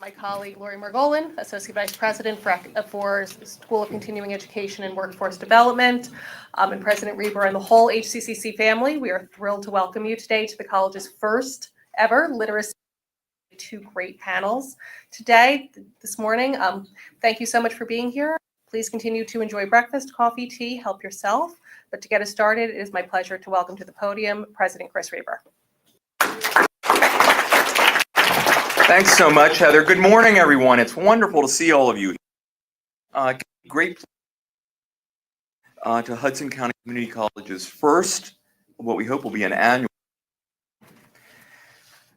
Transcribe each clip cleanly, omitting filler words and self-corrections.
My colleague Lori Margolin, Associate Vice President for School of Continuing Education and Workforce Development, and President Reber and the whole HCCC family. We are thrilled to welcome you today to the college's first ever literacy. Two great panels today, this morning. Thank you so much for being here. Please continue to enjoy breakfast, coffee, tea, help yourself. But to get us started, it is my pleasure to welcome to the podium President Chris Reber. Thanks so much, Heather. Good morning, everyone. It's wonderful to see all of you. Great to Hudson County Community College's first, what we hope will be an annual.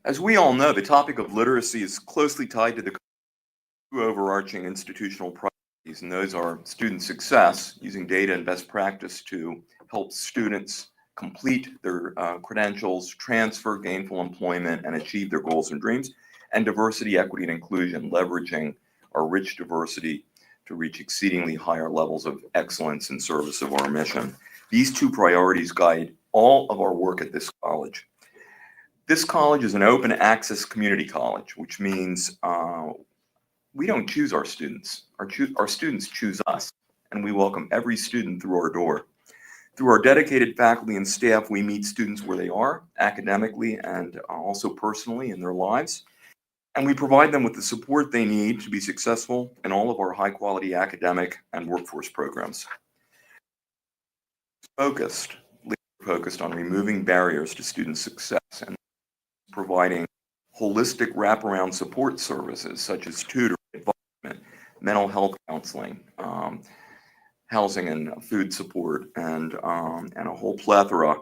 As we all know, the topic of literacy is closely tied to the two overarching institutional priorities, and those are student success, using data and best practice to help students complete their credentials, transfer gainful employment, and achieve their goals and dreams, and diversity, equity, and inclusion, leveraging our rich diversity to reach exceedingly higher levels of excellence in service of our mission. These two priorities guide all of our work at this college. This college is an open access community college, which means we don't choose our students. Our students choose us, and we welcome every student through our door. Through our dedicated faculty and staff, we meet students where they are, academically and also personally in their lives. And we provide them with the support they need to be successful in all of our high-quality academic and workforce programs. Focused on removing barriers to student success and providing holistic wraparound support services such as tutoring, advisement, mental health counseling, housing and food support, and a whole plethora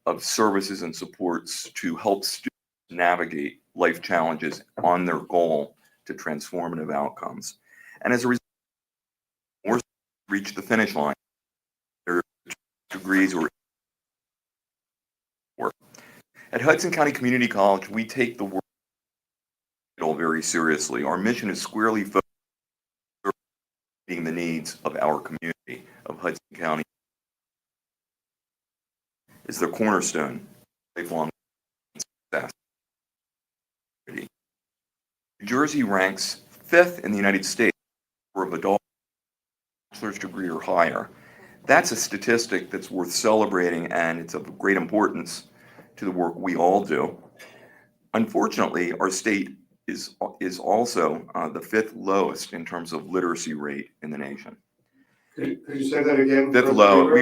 of services and supports to help students navigate life challenges on their goal to transformative outcomes. And as a result, more reach the finish line, their degrees or work. At Hudson County Community College, we take the work very seriously. Our mission is squarely focused on meeting the needs of our community of Hudson County. Is the cornerstone of lifelong success. New Jersey ranks 5th in the United States for adult bachelor's degree or higher. That's a statistic that's worth celebrating, and it's of great importance to the work we all do. Unfortunately, our state is also the 5th lowest in terms of literacy rate in the nation. Could you say that again? 5th low.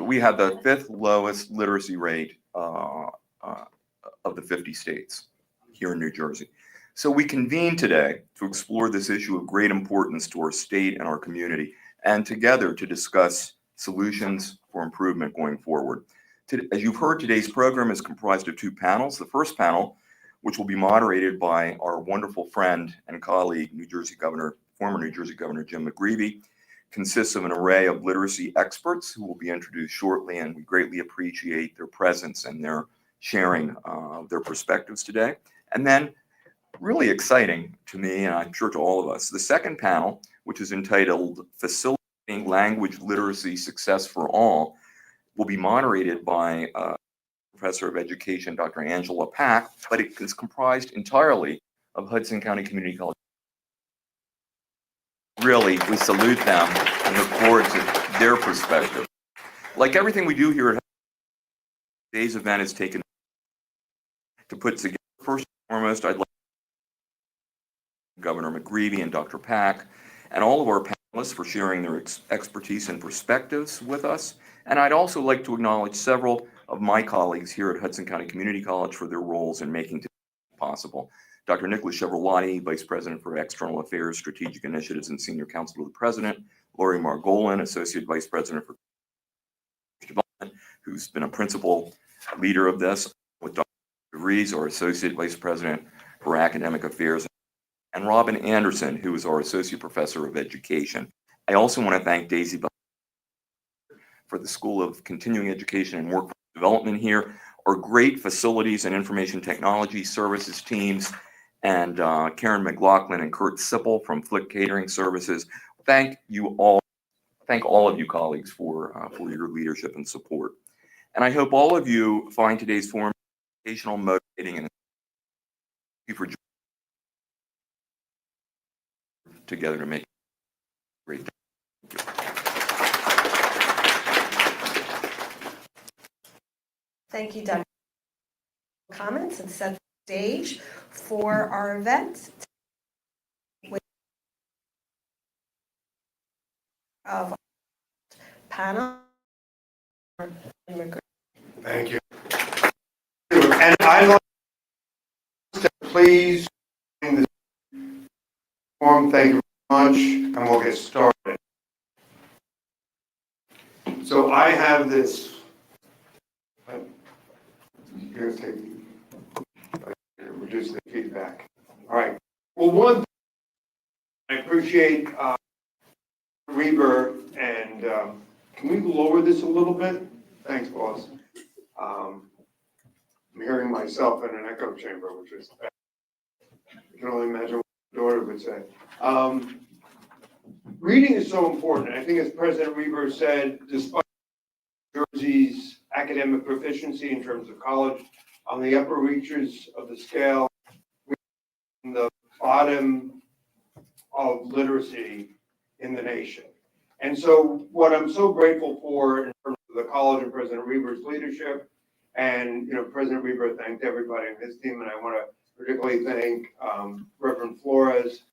We have the 5th lowest literacy rate of the 50 states here in New Jersey. So we convene today to explore this issue of great importance to our state and our community, and together to discuss solutions for improvement going forward. As you've heard, today's program is comprised of two panels. The first panel, which will be moderated by our wonderful friend and colleague, former New Jersey Governor Jim McGreevey, consists of an array of literacy experts who will be introduced shortly, and we greatly appreciate their presence and their sharing their perspectives today. And then, really exciting to me, and I'm sure to all of us, the second panel, which is entitled Facilitating Language Literacy Success for All, will be moderated by Professor of Education, Dr. Angela Pack, but it is comprised entirely of Hudson County Community College. Really, we salute them and look forward to their perspective. Like everything we do here at Hudson, today's event is taken to put together. First and foremost, I'd like Governor McGreevey and Dr. Pack, and all of our panelists for sharing their expertise and perspectives with us. And I'd also like to acknowledge several of my colleagues here at Hudson County Community College for their roles in making today possible. Dr. Nicholas Chevrollati, Vice President for External Affairs, Strategic Initiatives, and Senior Counsel to the President. Lori Margolin, Associate Vice President for Development, who's been a principal leader of this, with Dr. DeVries, our Associate Vice President for Academic Affairs, and Robin Anderson, who is our Associate Professor of Education. I also want to thank Daisy for the School of Continuing Education and Workforce Development here, our great facilities and information technology services teams, and Karen McLaughlin and Kurt Sippel from Flick Catering Services. Thank all of you colleagues for your leadership and support. And I hope all of you find today's forum educational, motivating, and thank you for joining. together to make it great. Thank you, Doug. Comments and set the stage for our event. Of panel. Thank you. And I'd like to please in this form, thank you very much, and we'll get started. So I have this. You're gonna take, reduce the feedback. All right. Well, one, I appreciate Reber, and can we lower this a little bit? Thanks, boss. I'm hearing myself in an echo chamber, which is, I can only imagine what my daughter would say. Reading is so important. I think as President Reber said, despite Jersey's academic proficiency in terms of college, on the upper reaches of the scale, we're in the bottom of literacy in the nation. And so what I'm so grateful for in terms of the college and President Reber's leadership, and President Reber thanked everybody in his team, and I want to particularly thank Reverend Flores,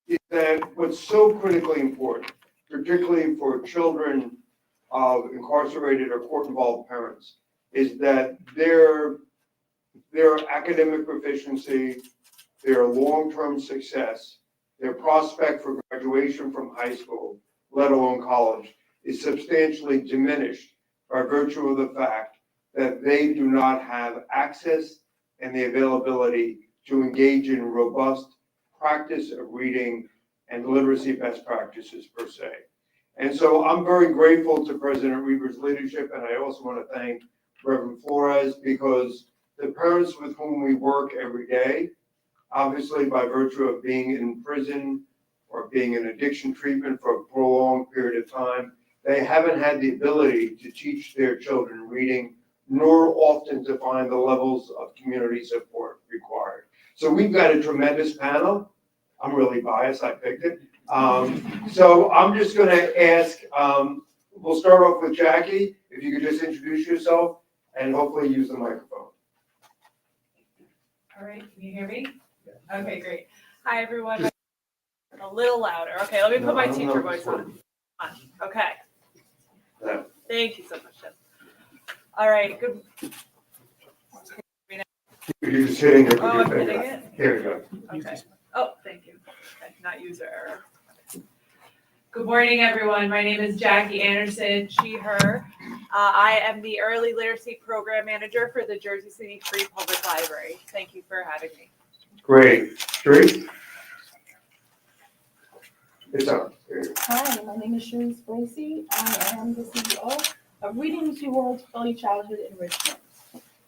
is that what's so critically important, particularly for children of incarcerated or court-involved parents, is that their academic proficiency, their long-term success, their prospect for graduation from high school, let alone college, is substantially diminished by virtue of the fact that they do not have access and the availability to engage in robust practice of reading and literacy best practices per se. And so I'm very grateful to President Reber's leadership, and I also want to thank Reverend Flores, because the parents with whom we work every day, obviously by virtue of being in prison or being in addiction treatment for a prolonged period of time, they haven't had the ability to teach their children reading, nor often to find the levels of community support required. So we've got a tremendous panel. I'm really biased, I picked it. So I'm just going to ask, we'll start off with Jackie, if you could just introduce yourself and hopefully use the microphone. All right, can you hear me? Okay, great. Hi, everyone. A little louder. Okay, let me put my teacher voice on. Okay. Yeah. Thank you so much, Jeff. All right, good. You're just hitting it. Oh, I'm hitting it? Here we go. Okay. Oh, thank you. Okay, not user error. Okay. Good morning, everyone. My name is Jackie Anderson, she, her. I am the Early Literacy Program Manager for the Jersey City Free Public Library. Thank you for having me. Great. Sheree? It's up. Hi, my name is Sharice Bracey. I am the CEO of Reading Towards Early Childhood Enrichment.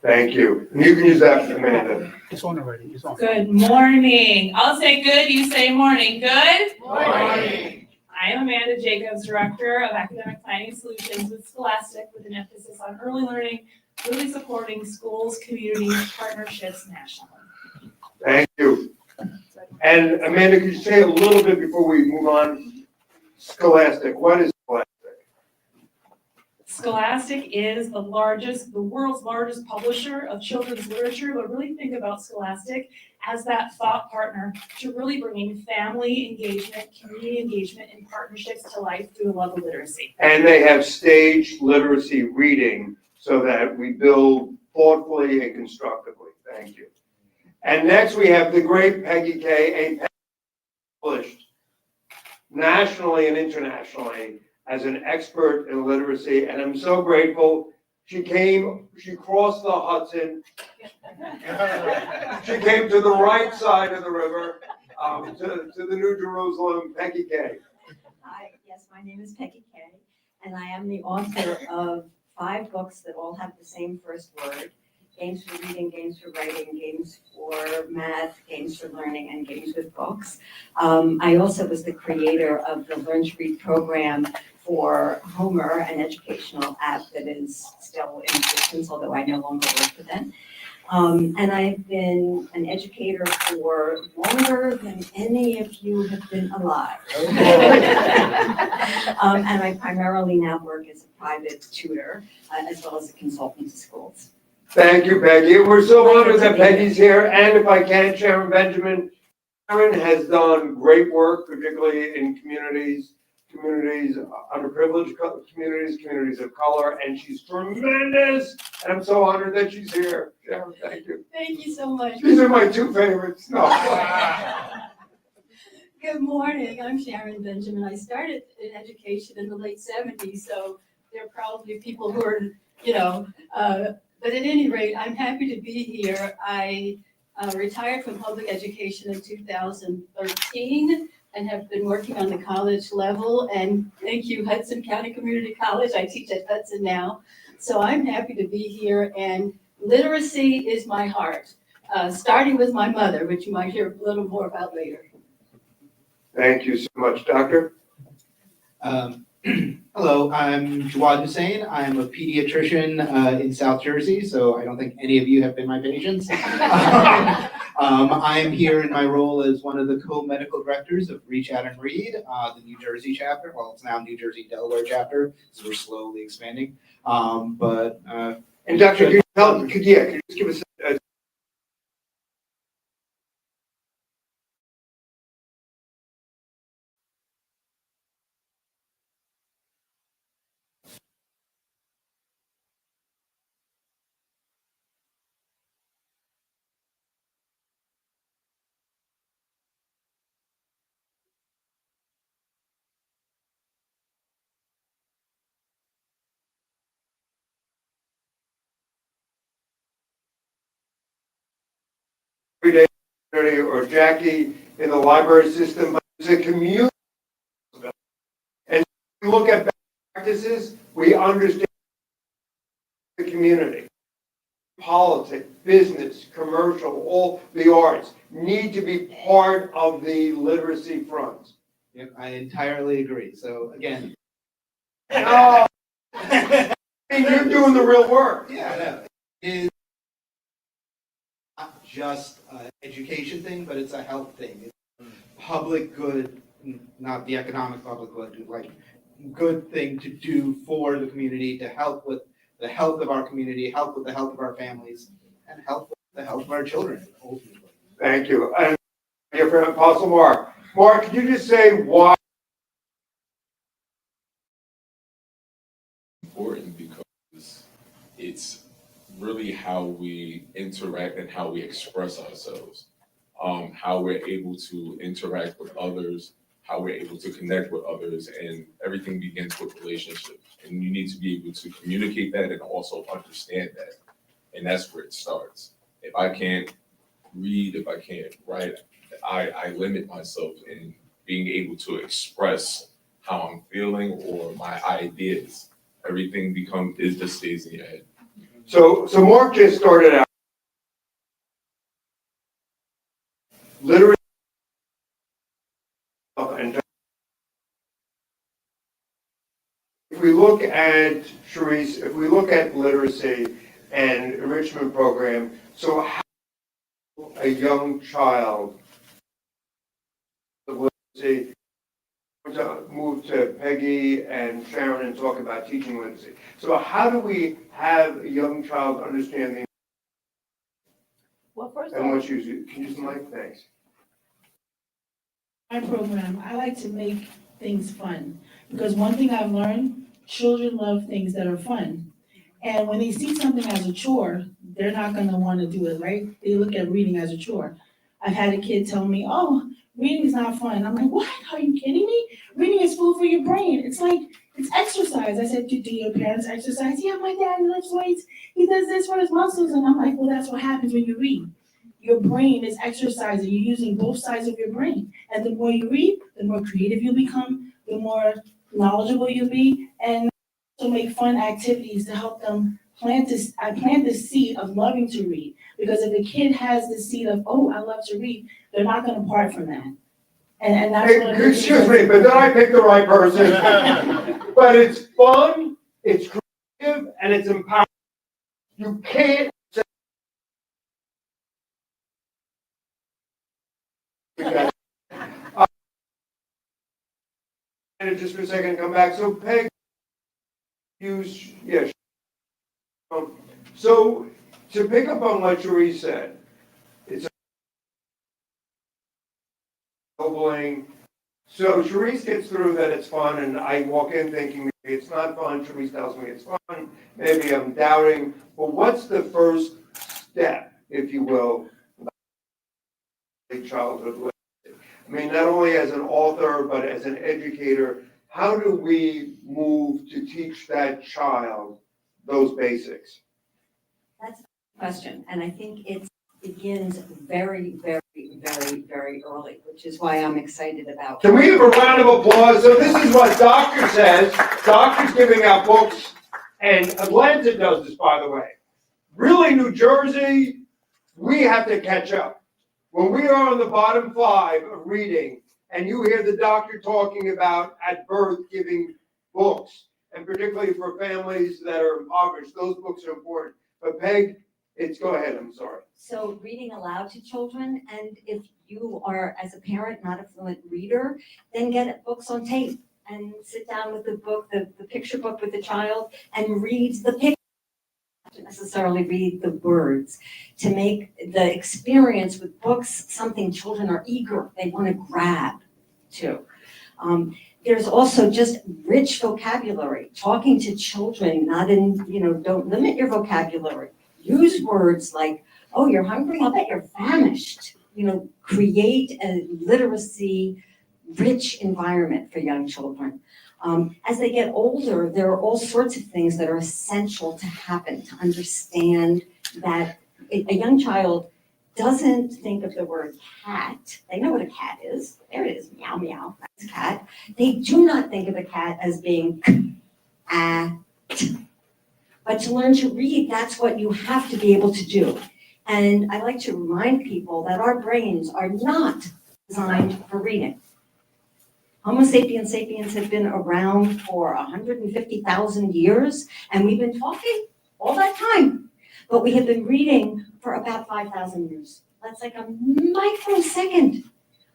Thank you. And you can use that, Amanda. It's on already. It's on. Good morning. I'll say good, you say morning. Good? Morning. I am Amanda Jacobs, Director of Academic Planning Solutions with Scholastic, with an emphasis on early learning, really supporting schools, communities, partnerships nationally. Thank you. And Amanda, could you say a little bit before we move on? Scholastic, what is Scholastic? Scholastic is the world's largest publisher of children's literature, but really think about Scholastic as that thought partner to really bringing family engagement, community engagement, and partnerships to life through the love of literacy. And they have staged literacy reading so that we build thoughtfully and constructively. Thank you. And next we have the great Peggy Kay, published nationally and internationally as an expert in literacy, and I'm so grateful. She crossed the Hudson. She came to the right side of the river, to the New Jerusalem. Peggy Kay. Hi, yes, my name is Peggy Kay, and I am the author of 5 books that all have the same first word: Games for Reading, Games for Writing, Games for Math, Games for Learning, and Games with Books. I also was the creator of the Learn to Read program for Homer, an educational app that is still in existence, although I no longer work for them. And I've been an educator for longer than any of you have been alive. And I primarily now work as a private tutor, as well as a consultant to schools. Thank you, Peggy. We're so honored that Peggy's here. And if I can, Sharon Benjamin. Sharon has done great work, particularly in communities, underprivileged communities of color, and she's tremendous. And I'm so honored that she's here. Sharon, thank you. Thank you so much. These are my two favorites. No. Good morning, I'm Sharon Benjamin. I started in education in the late 70s, so there are probably people who are, but at any rate, I'm happy to be here. I retired from public education in 2013 and have been working on the college level. And thank you, Hudson County Community College. I teach at Hudson now. So I'm happy to be here, and literacy is my heart, starting with my mother, which you might hear a little more about later. Thank you so much, Doctor. Hello, I'm Jawad Hussain. I'm a pediatrician in South Jersey, so I don't think any of you have been my patients. I'm here in my role as one of the co-medical directors of Reach Out and Read, the New Jersey chapter. Well, it's now New Jersey Delaware chapter, so we're slowly expanding. And Doctor, could you just give us a everyday community, or Jackie in the library system, but it's a community. And if we look at best practices, we understand the community. Politics, business, commercial, all the arts need to be part of the literacy front. Yep, I entirely agree. So again, Oh, I mean, you're doing the real work. yeah, no, it is not just an education thing, but it's a health thing. It's public good, not the economic public good, like good thing to do for the community, to help with the health of our community, help with the health of our families, and help with the health of our children, ultimately. Thank you. And your friend Apostle Mark. Mark, could you just say why? Important because it's really how we interact and how we express ourselves, how we're able to interact with others, how we're able to connect with others, and everything begins with relationships. And you need to be able to communicate that and also understand that. And that's where it starts. If I can't read, if I can't write, I limit myself in being able to express how I'm feeling or my ideas. Everything just stays in your head. So Mark just started out. Literacy. And if we look at, Sharice, if we look at literacy and enrichment program, so how a young child of literacy, to move to Peggy and Sharon and talk about teaching literacy. So how do we have a young child understand the Well, first and off, what's used? Can you use the mic? Thanks. my program, I like to make things fun. Because one thing I've learned, children love things that are fun. And when they see something as a chore, they're not gonna wanna do it, right? They look at reading as a chore. I've had a kid tell me, oh, reading is not fun. I'm like, what? Are you kidding me? Reading is food for your brain. It's like, it's exercise. I said, do your parents exercise? Yeah, my dad lifts weights. He does this for his muscles. And I'm like, well, that's what happens when you read. Your brain is exercising. You're using both sides of your brain. And the more you read, the more creative you become, the more knowledgeable you'll be, and to make fun activities to help them plant this seed of loving to read. Because if a kid has the seed of, oh, I love to read, they're not gonna part from that. And that's what Hey, excuse me, but then I picked the right person. But it's fun, it's creative, and it's empowering. You can't say And just for a second, come back. So Peg, yeah. So to pick up on what Cherise said, it's ennobling. So Cherise gets through that it's fun, and I walk in thinking maybe it's not fun. Cherise tells me it's fun. Maybe I'm doubting. But what's the first step, if you will, in childhood literacy? I mean, not only as an author, but as an educator, how do we move to teach that child those basics? That's a question, and I think it begins very, very, very, very early, which is why I'm excited about. Can we have a round of applause? So this is what Doctor says. Doctor's giving out books, and Atlanta does this, by the way. Really, New Jersey, we have to catch up. When we are on the bottom 5 of reading, and you hear the doctor talking about at birth giving books, and particularly for families that are impoverished, those books are important. But Peg, go ahead, I'm sorry. So reading aloud to children, and if you are, as a parent, not a fluent reader, then get books on tape and sit down with the book, the picture book with the child, and read the picture. To necessarily read the words, to make the experience with books something children are eager, they want to grab to. There's also just rich vocabulary, talking to children, not in, don't limit your vocabulary. Use words like, oh, you're hungry, I'll bet you're famished. Create a literacy rich environment for young children. As they get older, there are all sorts of things that are essential to happen, to understand that a young child doesn't think of the word cat. They know what a cat is. There it is, meow, meow, that's a cat. They do not think of a cat as being at. But to learn to read, that's what you have to be able to do. And I like to remind people that our brains are not designed for reading. Homo sapiens sapiens have been around for 150,000 years, and we've been talking all that time. But we have been reading for about 5,000 years. That's like a microsecond.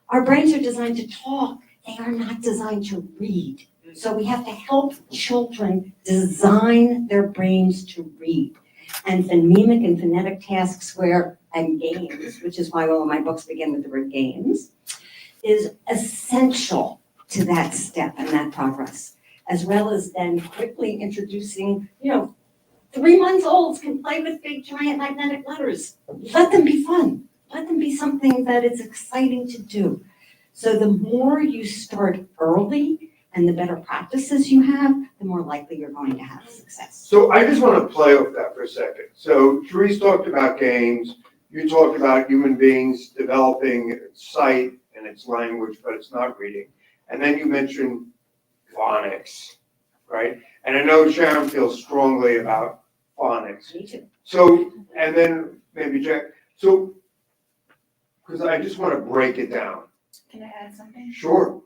Our brains are designed to talk. They are not designed to read. So we have to help children design their brains to read. And phonemic and phonetic tasks and games, which is why all of my books begin with the word games, is essential to that step and that progress, as well as then quickly introducing, 3-month-olds can play with big giant magnetic letters. Let them be fun. Let them be something that it's exciting to do. So the more you start early and the better practices you have, the more likely you're going to have success. So I just want to play with that for a second. So Therese talked about games. You talked about human beings developing sight and its language, but it's not reading. And then you mentioned phonics, right? And I know Sharon feels strongly about phonics. Me too. So, and then maybe Jack, so, because I just want to break it down. Can I add something? Sure.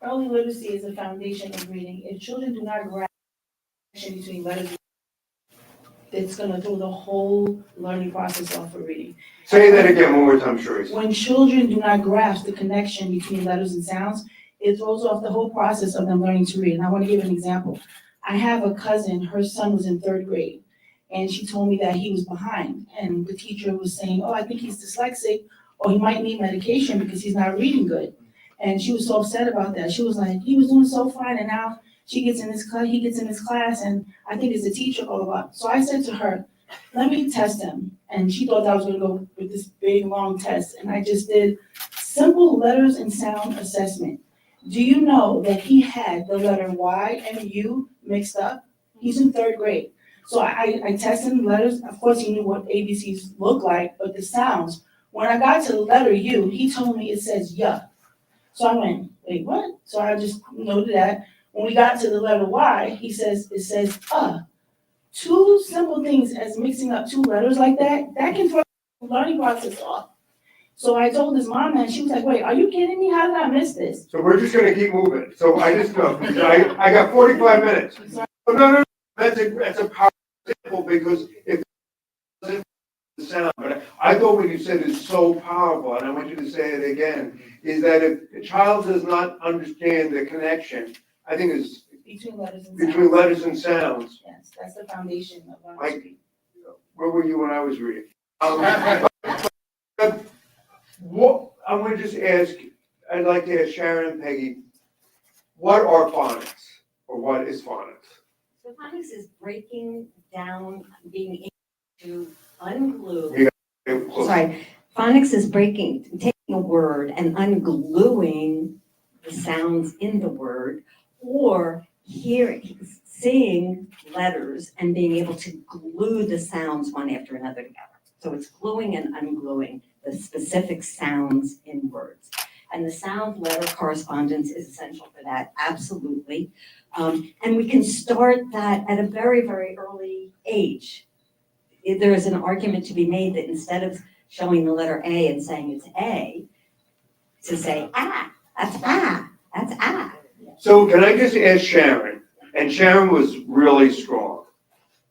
Early literacy is the foundation of reading. If children do not grasp the connection between letters, it's going to throw the whole learning process off for reading. Say that again one more time, Therese. When children do not grasp the connection between letters and sounds, it throws off the whole process of them learning to read. And I want to give an example. I have a cousin, her son was in 3rd grade, and she told me that he was behind. And the teacher was saying, oh, I think he's dyslexic, or he might need medication because he's not reading good. And she was so upset about that. She was like, he was doing so fine, and now he gets in his class, and I think it's the teacher all about. So I said to her, let me test him. And she thought I was gonna go with this big, long test. And I just did simple letters and sound assessment. Do you know that he had the letter Y and U mixed up? He's in 3rd grade. So I tested him letters. Of course, he knew what ABCs look like, but the sounds. When I got to the letter U, he told me it says yuck. So I went, wait, what? So I just noted that. When we got to the letter Y, it says 2 simple things as mixing up 2 letters like that can throw the learning process off. So I told his mom, and she was like, wait, are you kidding me? How did I miss this? So we're just going to keep moving. So I just know, I got 45 minutes. No, that's a powerful example, because if it doesn't sound, but I thought what you said is so powerful, and I want you to say it again, is that if a child does not understand the connection, I think it's Between letters and between sounds. letters and sounds. Yes, that's the foundation of learning Like- to read. Where were you when I was reading? What, I'm gonna just ask, I'd like to ask Sharon and Peggy, what are phonics, or what is phonics? So phonics is breaking down, being able to unglue. Sorry, phonics is taking a word and ungluing the sounds in the word, or seeing letters and being able to glue the sounds one after another together. So it's gluing and ungluing the specific sounds in words. And the sound letter correspondence is essential for that, absolutely. And we can start that at a very, very early age. There is an argument to be made that instead of showing the letter A and saying it's A, to say that's ah. So can I just ask Sharon, and Sharon was really strong,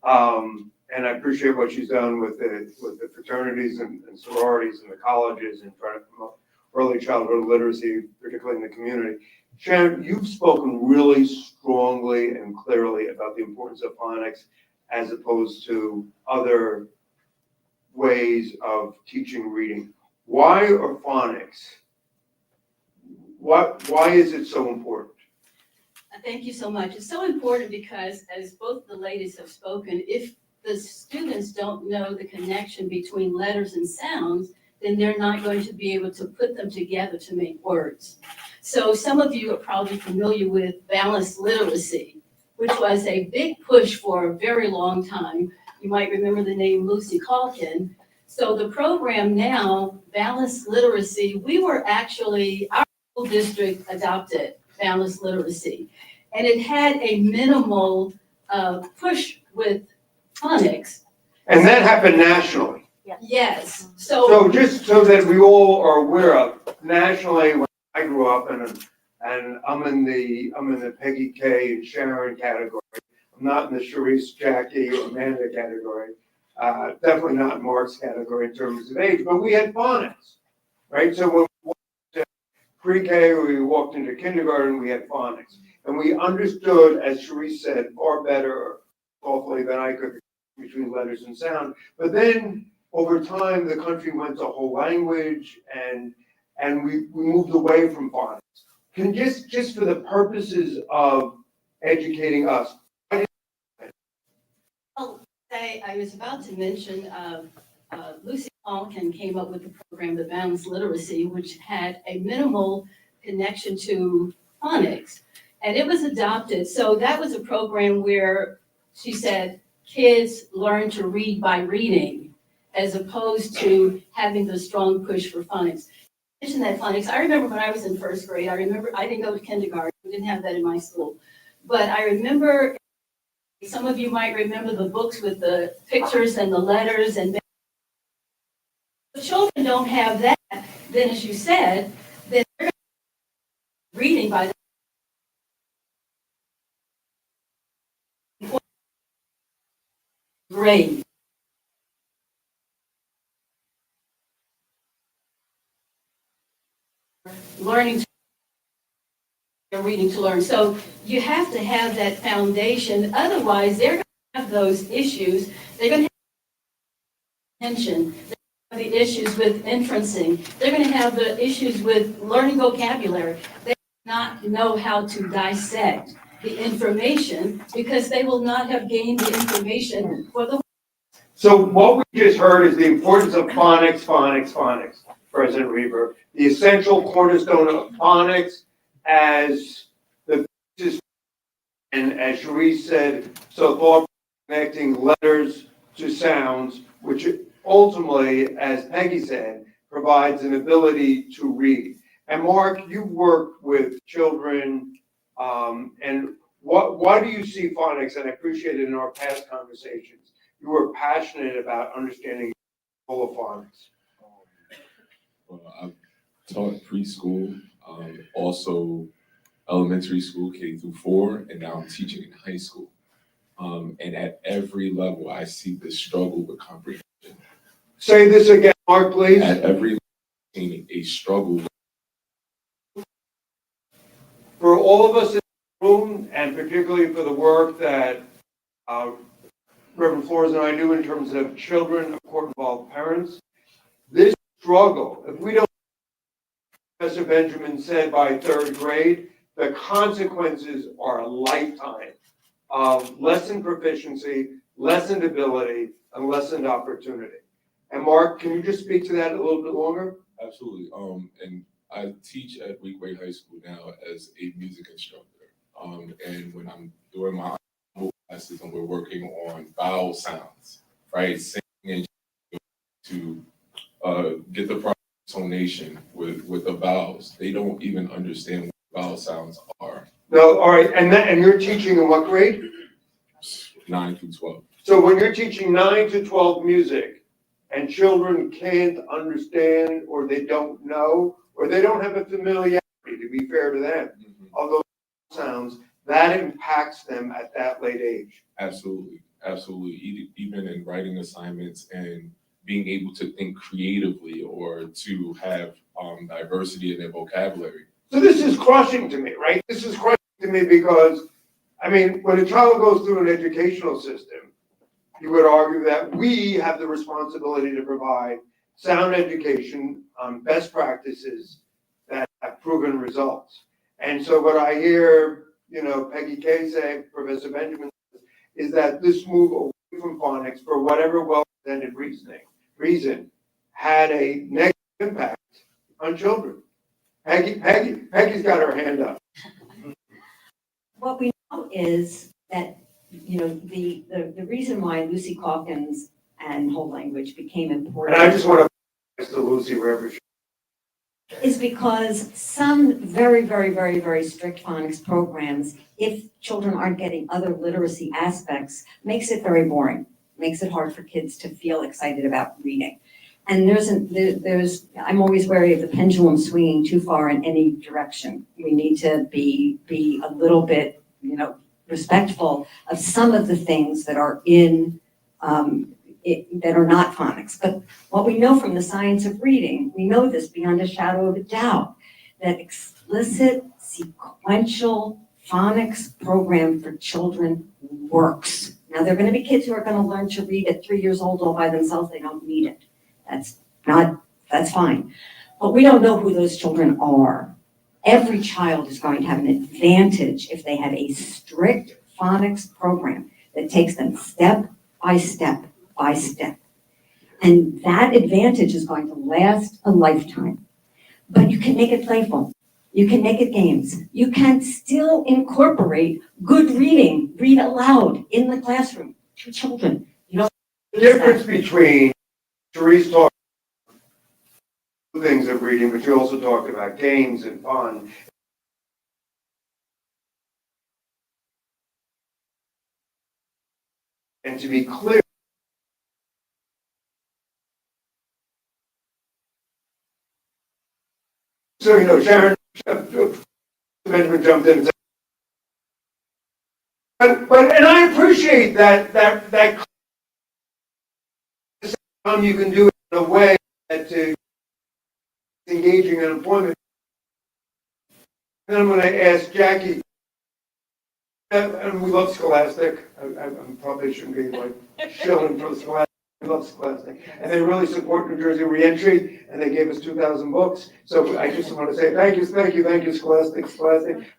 and I appreciate what she's done with the fraternities and sororities and the colleges and trying to promote early childhood literacy, particularly in the community. Sharon, you've spoken really strongly and clearly about the importance of phonics as opposed to other ways of teaching reading. Why are phonics? Why is it so important? Thank you so much. It's so important because, as both the ladies have spoken, if the students don't know the connection between letters and sounds, then they're not going to be able to put them together to make words. So some of you are probably familiar with balanced literacy, which was a big push for a very long time. You might remember the name Lucy Calkin. So the program now, balanced literacy, our school district adopted balanced literacy. And it had a minimal push with phonics. And that happened nationally. Yes, So just so that we all are aware of, nationally, when I grew up, and I'm in the Peggy K and Sharon category. I'm not in the Sharice, Jackie, or Amanda category. Definitely not in Mark's category in terms of age, but we had phonics, right? So when we walked to pre-K or we walked into kindergarten, we had phonics. And we understood, as Sharice said, far better, hopefully, than I could, between letters and sound. But then, over time, the country went to whole language, and we moved away from phonics. Can just for the purposes of educating us. I was about to mention, Lucy Calkin came up with the program, the Balanced Literacy, which had a minimal connection to phonics. And it was adopted. So that was a program where she said kids learn to read by reading, as opposed to having the strong push for phonics. I mentioned that phonics. I remember when I was in first grade, I didn't go to kindergarten. We didn't have that in my school. But I remember, some of you might remember the books with the pictures and the letters, and the children don't have that. Then, as you said, then they're reading by grade. Learning to reading to learn. So you have to have that foundation. Otherwise, they're going to have those issues. They're going to have attention. They're going to have the issues with inferencing. They're going to have the issues with learning vocabulary. They will not know how to dissect the information because they will not have gained the information for the. So what we just heard is the importance of phonics, President Reber. The essential cornerstone of phonics as the basis, and as Sharice said, so thought connecting letters to sounds, which ultimately, as Peggy said, provides an ability to read. And Mark, you've worked with children, and why do you see phonics? And I appreciate it in our past conversations. You were passionate about understanding the role of phonics. Well, I've taught preschool, also elementary school, K through 4, and now I'm teaching in high school. And at every level, I see this struggle with comprehension. Say this again. Mark, please. At every a struggle. For all of us in the room, and particularly for the work that Reverend Flores and I do in terms of children of court-involved parents, this struggle, if we don't, Professor Benjamin said by third grade, the consequences are a lifetime of lessened proficiency, lessened ability, and lessened opportunity. And Mark, can you just speak to that a little bit longer? Absolutely. And I teach at Weequahic High School now as a music instructor. And when I'm doing my classes and we're working on vowel sounds, right? Singing to get the proper tonation with the vowels. They don't even understand what vowel sounds are. No, all right, and you're teaching in what grade? 9 through 12. So when you're teaching 9 to 12 music, and children can't understand, or they don't know, or they don't have a familiarity, to be fair to them, of those sounds, that impacts them at that late age. Absolutely, absolutely. Even in writing assignments and being able to think creatively or to have diversity in their vocabulary. So this is crushing to me, right? This is crushing to me because, I mean, when a child goes through an educational system, you would argue that we have the responsibility to provide sound education on best practices that have proven results. And so what I hear, Peggy Kay say, Professor Benjamin, is that this move away from phonics, for whatever well-intended reason, had a negative impact on children. Peggy's got her hand up. What we know is that, the reason why Lucy Calkins and whole language became important. And I just want to to Lucy wherever she is because some very, very, very, very strict phonics programs, if children aren't getting other literacy aspects, makes it very boring, makes it hard for kids to feel excited about reading. And I'm always wary of the pendulum swinging too far in any direction. We need to be a little bit, respectful of some of the things that are in that are not phonics. But what we know from the science of reading, we know this beyond a shadow of a doubt, that explicit sequential phonics program for children works. Now, there are going to be kids who are going to learn to read at 3 years old all by themselves. They don't need it. That's fine. But we don't know who those children are. Every child is going to have an advantage if they have a strict phonics program that takes them step by step by step. And that advantage is going to last a lifetime. But you can make it playful. You can make it games. You can still incorporate good reading, read aloud in the classroom to children. The difference between, Therese talked about things of reading, but you also talked about games and fun. And to be clear, so Sharon Benjamin jumped in and said, and I appreciate that you can do it in a way that engaging in employment. Then I'm going to ask Jackie, and we love Scholastic. I probably shouldn't be like shilling for the Scholastic. We love Scholastic. And they really support New Jersey reentry, and they gave us 2,000 books. So I just want to say thank you, Scholastic.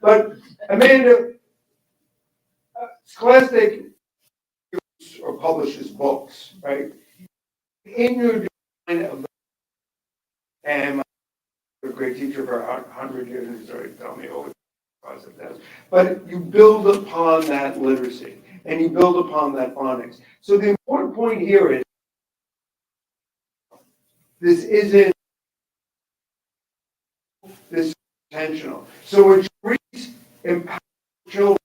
But Amanda, Scholastic or publishes books, right? In your design of, and a great teacher for 100 years, and sorry, tell me all the concept has, but you build upon that literacy and you build upon that phonics. So the important point here is this isn't intentional. So when Therese empowers children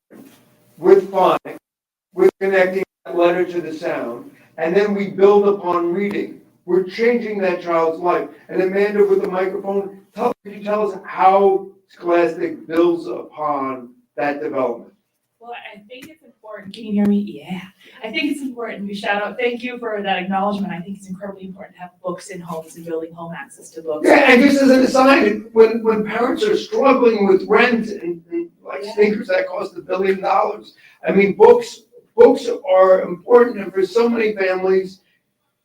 with phonics, with connecting that letter to the sound, and then we build upon reading, we're changing that child's life. And Amanda, with the microphone, can you tell us how Scholastic builds upon that development? Well, I think it's important. Can you hear me? Yeah. I think it's important. We shout out, thank you for that acknowledgement. I think it's incredibly important to have books in homes and building home access to books. Yeah, and just as an aside, when parents are struggling with rent and like sneakers that cost $1 billion, I mean, books are important, and for so many families,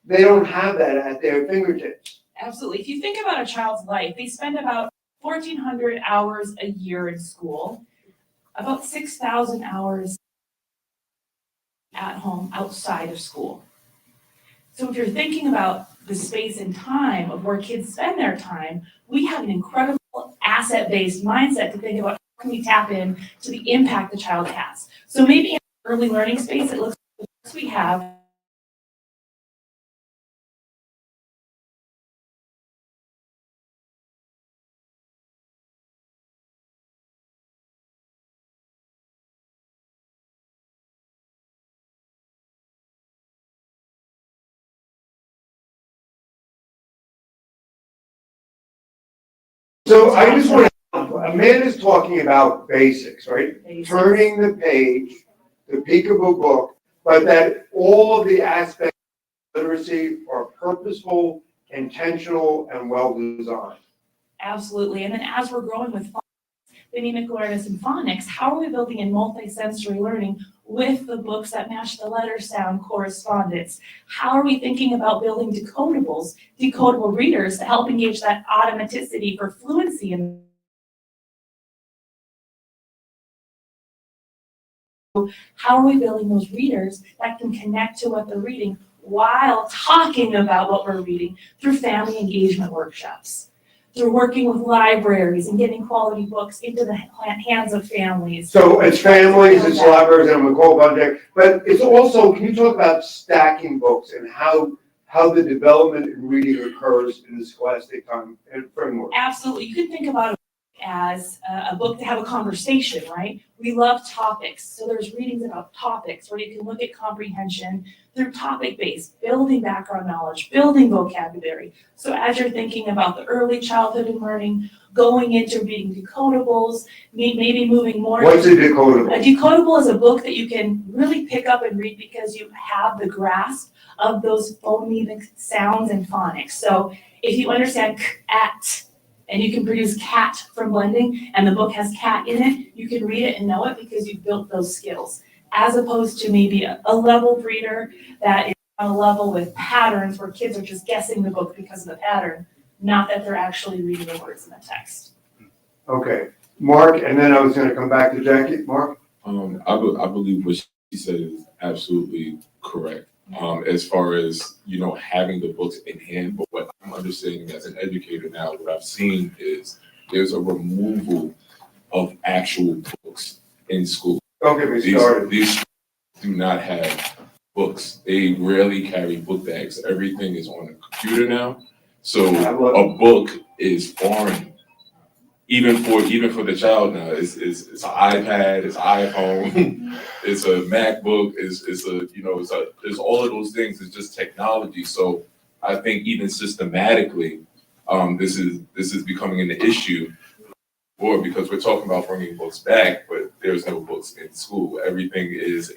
they don't have that at their fingertips. Absolutely. If you think about a child's life, they spend about 1,400 hours a year in school, about 6,000 hours at home outside of school. So if you're thinking about the space and time of where kids spend their time, we have an incredible asset-based mindset to think about how can we tap in to the impact the child has. So maybe in the early learning space, it looks like the books we have So I just want to, Amanda's talking about basics, right? Turning the page, the peekaboo book, but that all of the aspects of literacy are purposeful, intentional, and well-designed. absolutely. And then as we're growing with phonemic awareness and phonics, how are we building in multisensory learning with the books that match the letter sound correspondence? How are we thinking about building decodable readers to help engage that automaticity for fluency in how are we building those readers that can connect to what they're reading while talking about what we're reading through family engagement workshops, through working with libraries and getting quality books into the hands of families. So it's families, it's libraries, and a whole bunch of, but it's also, can you talk about stacking books and how the development in reading occurs in the scholastic time and framework? Absolutely. You can think about it as a book to have a conversation, right? We love topics. So there's readings about topics where you can look at comprehension through topic-based, building background knowledge, building vocabulary. So as you're thinking about the early childhood and learning, going into reading decodables, maybe moving more. What's a decodable? A decodable is a book that you can really pick up and read because you have the grasp of those phonemic sounds and phonics. So if you understand at, and you can produce cat from blending, and the book has cat in it, you can read it and know it because you've built those skills, as opposed to maybe a leveled reader that is on a level with patterns where kids are just guessing the book because of the pattern, not that they're actually reading the words in the text. Okay, Mark, and then I was gonna come back to Jackie. Mark? I believe what she said is absolutely correct. As far as, having the books in hand, but what I'm understanding as an educator now, what I've seen is there's a removal of actual books in school. Don't get me started. These do not have books. They rarely carry book bags. Everything is on a computer now. So a book is foreign. Even for the child now, it's an iPad, it's an iPhone, it's a MacBook, it's all of those things. It's just technology. So I think even systematically, this is becoming an issue, or because we're talking about bringing books back, but there's no books in school. Everything is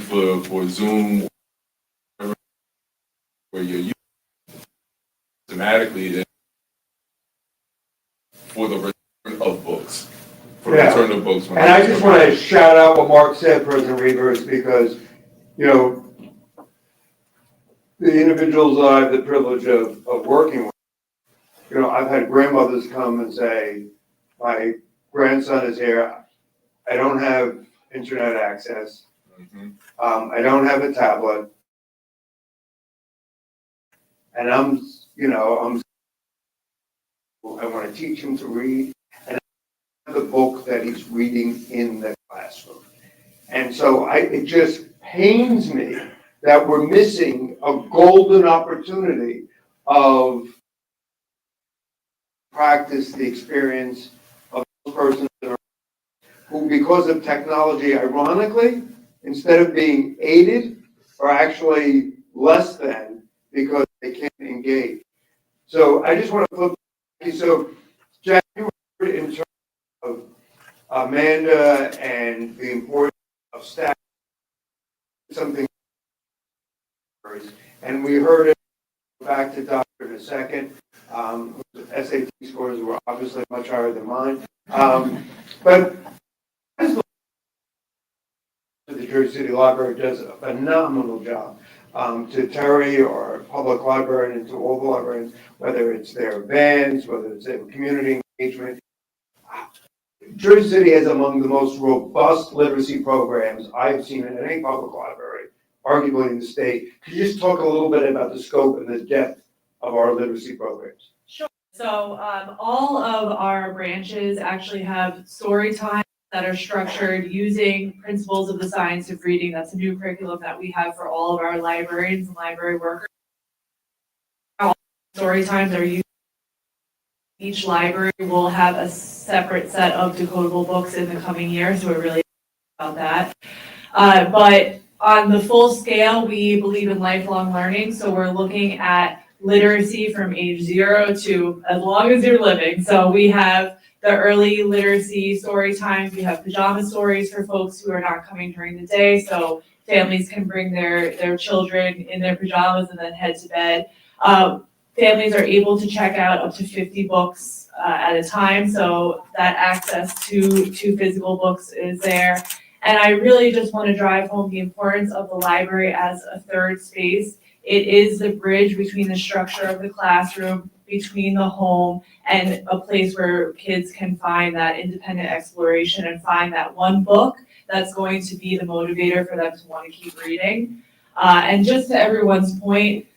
for Zoom, where you're using systematically. For the return of books. For the return of books. And I just want to shout out what Mark said, President Reavers, because, the individuals I have the privilege of working with, I've had grandmothers come and say, my grandson is here, I don't have internet access, I don't have a tablet, and I want to teach him to read, and I have the book that he's reading in the classroom. And so it just pains me that we're missing a golden opportunity of practice the experience of those persons who, because of technology, ironically, instead of being aided, are actually less than because they can't engage. So I just want to flip. So, Jack, you were in terms of Amanda and the importance of staff, something, and we heard it back to Dr. in a second. SAT scores were obviously much higher than mine. But the Jersey City Library does a phenomenal job. To Terry, or public librarian, and to all the librarians, whether it's their events, whether it's their community engagement. Jersey City has among the most robust literacy programs I've seen in any public library, arguably in the state. Could you just talk a little bit about the scope and the depth of our literacy programs? Sure. So all of our branches actually have story time that are structured using principles of the science of reading. That's a new curriculum that we have for all of our librarians and library workers. All story times are used. Each library will have a separate set of decodable books in the coming year, so we're really about that. But on the full scale, we believe in lifelong learning, so we're looking at literacy from age 0 to as long as you're living. So we have the early literacy story times. We have pajama stories for folks who are not coming during the day, so families can bring their children in their pajamas and then head to bed. Families are able to check out up to 50 books at a time, so that access to physical books is there. And I really just want to drive home the importance of the library as a third space. It is the bridge between the structure of the classroom, between the home, and a place where kids can find that independent exploration and find that one book that's going to be the motivator for them to want to keep reading. And just to everyone's point,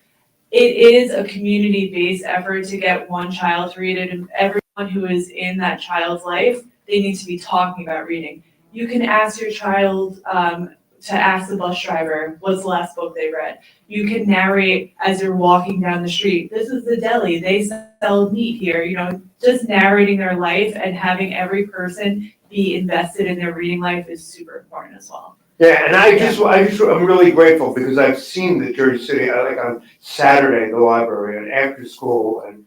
it is a community-based effort to get one child to read it, and everyone who is in that child's life, they need to be talking about reading. You can ask your child to ask the bus driver, what's the last book they read? You can narrate as you're walking down the street. This is the deli, they sell meat here. You know, just narrating their life and having every person be invested in their reading life is super important as well. Yeah, and I'm really grateful because I've seen the Jersey City, like on Saturday, the library, and after school, and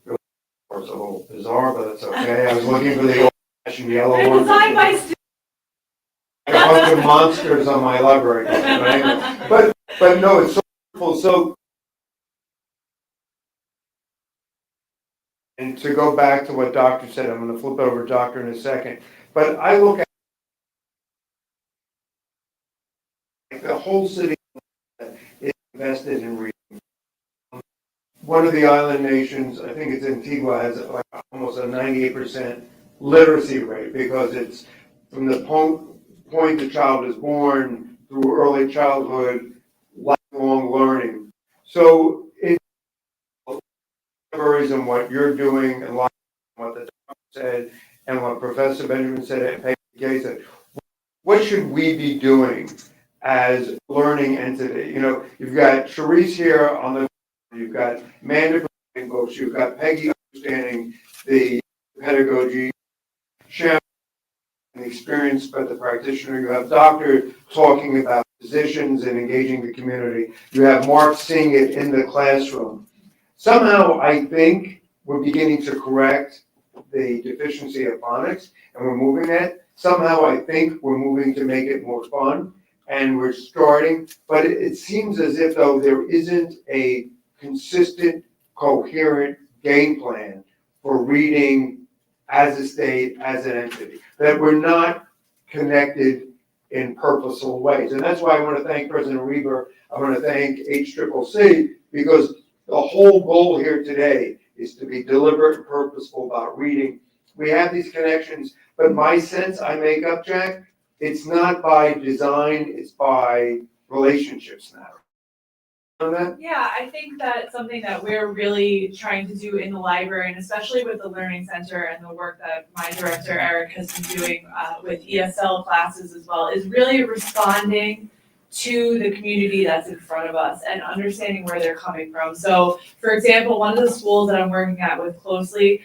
it was a little bizarre, but it's okay. I was looking for the old-fashioned yellow They're one. designed by students. A bunch of monsters on my library, but no, it's so wonderful. So, and to go back to what Doctor said, I'm going to flip over to Doctor in a second, but I look at the whole city is invested in reading. One of the island nations, I think it's Antigua, has like almost a 98% literacy rate because it's from the point the child is born through early childhood, lifelong learning. So in and what you're doing and what the doctor said and what Professor Benjamin said and Peggy Gay said, what should we be doing as a learning entity? You know, you've got Charisse here on the, you've got Amanda books, you've got Peggy understanding the pedagogy, Shem the experience, but the practitioner, you have Doctor talking about physicians and engaging the community. You have Mark seeing it in the classroom. Somehow, I think we're beginning to correct the deficiency of phonics, and we're moving that. Somehow, I think we're moving to make it more fun, and we're starting, but it seems as if, though, there isn't a consistent, coherent game plan for reading as a state, as an entity, that we're not connected in purposeful ways. And that's why I want to thank President Reber, I want to thank HCCC, because the whole goal here today is to be deliberate and purposeful about reading. We have these connections, but my sense I make up, Jack, it's not by design, it's by relationships now. Yeah, I think that's something that we're really trying to do in the library, and especially with the Learning Center and the work that my director, Eric, has been doing with ESL classes as well, is really responding to the community that's in front of us and understanding where they're coming from. So, for example, one of the schools that I'm working at with closely,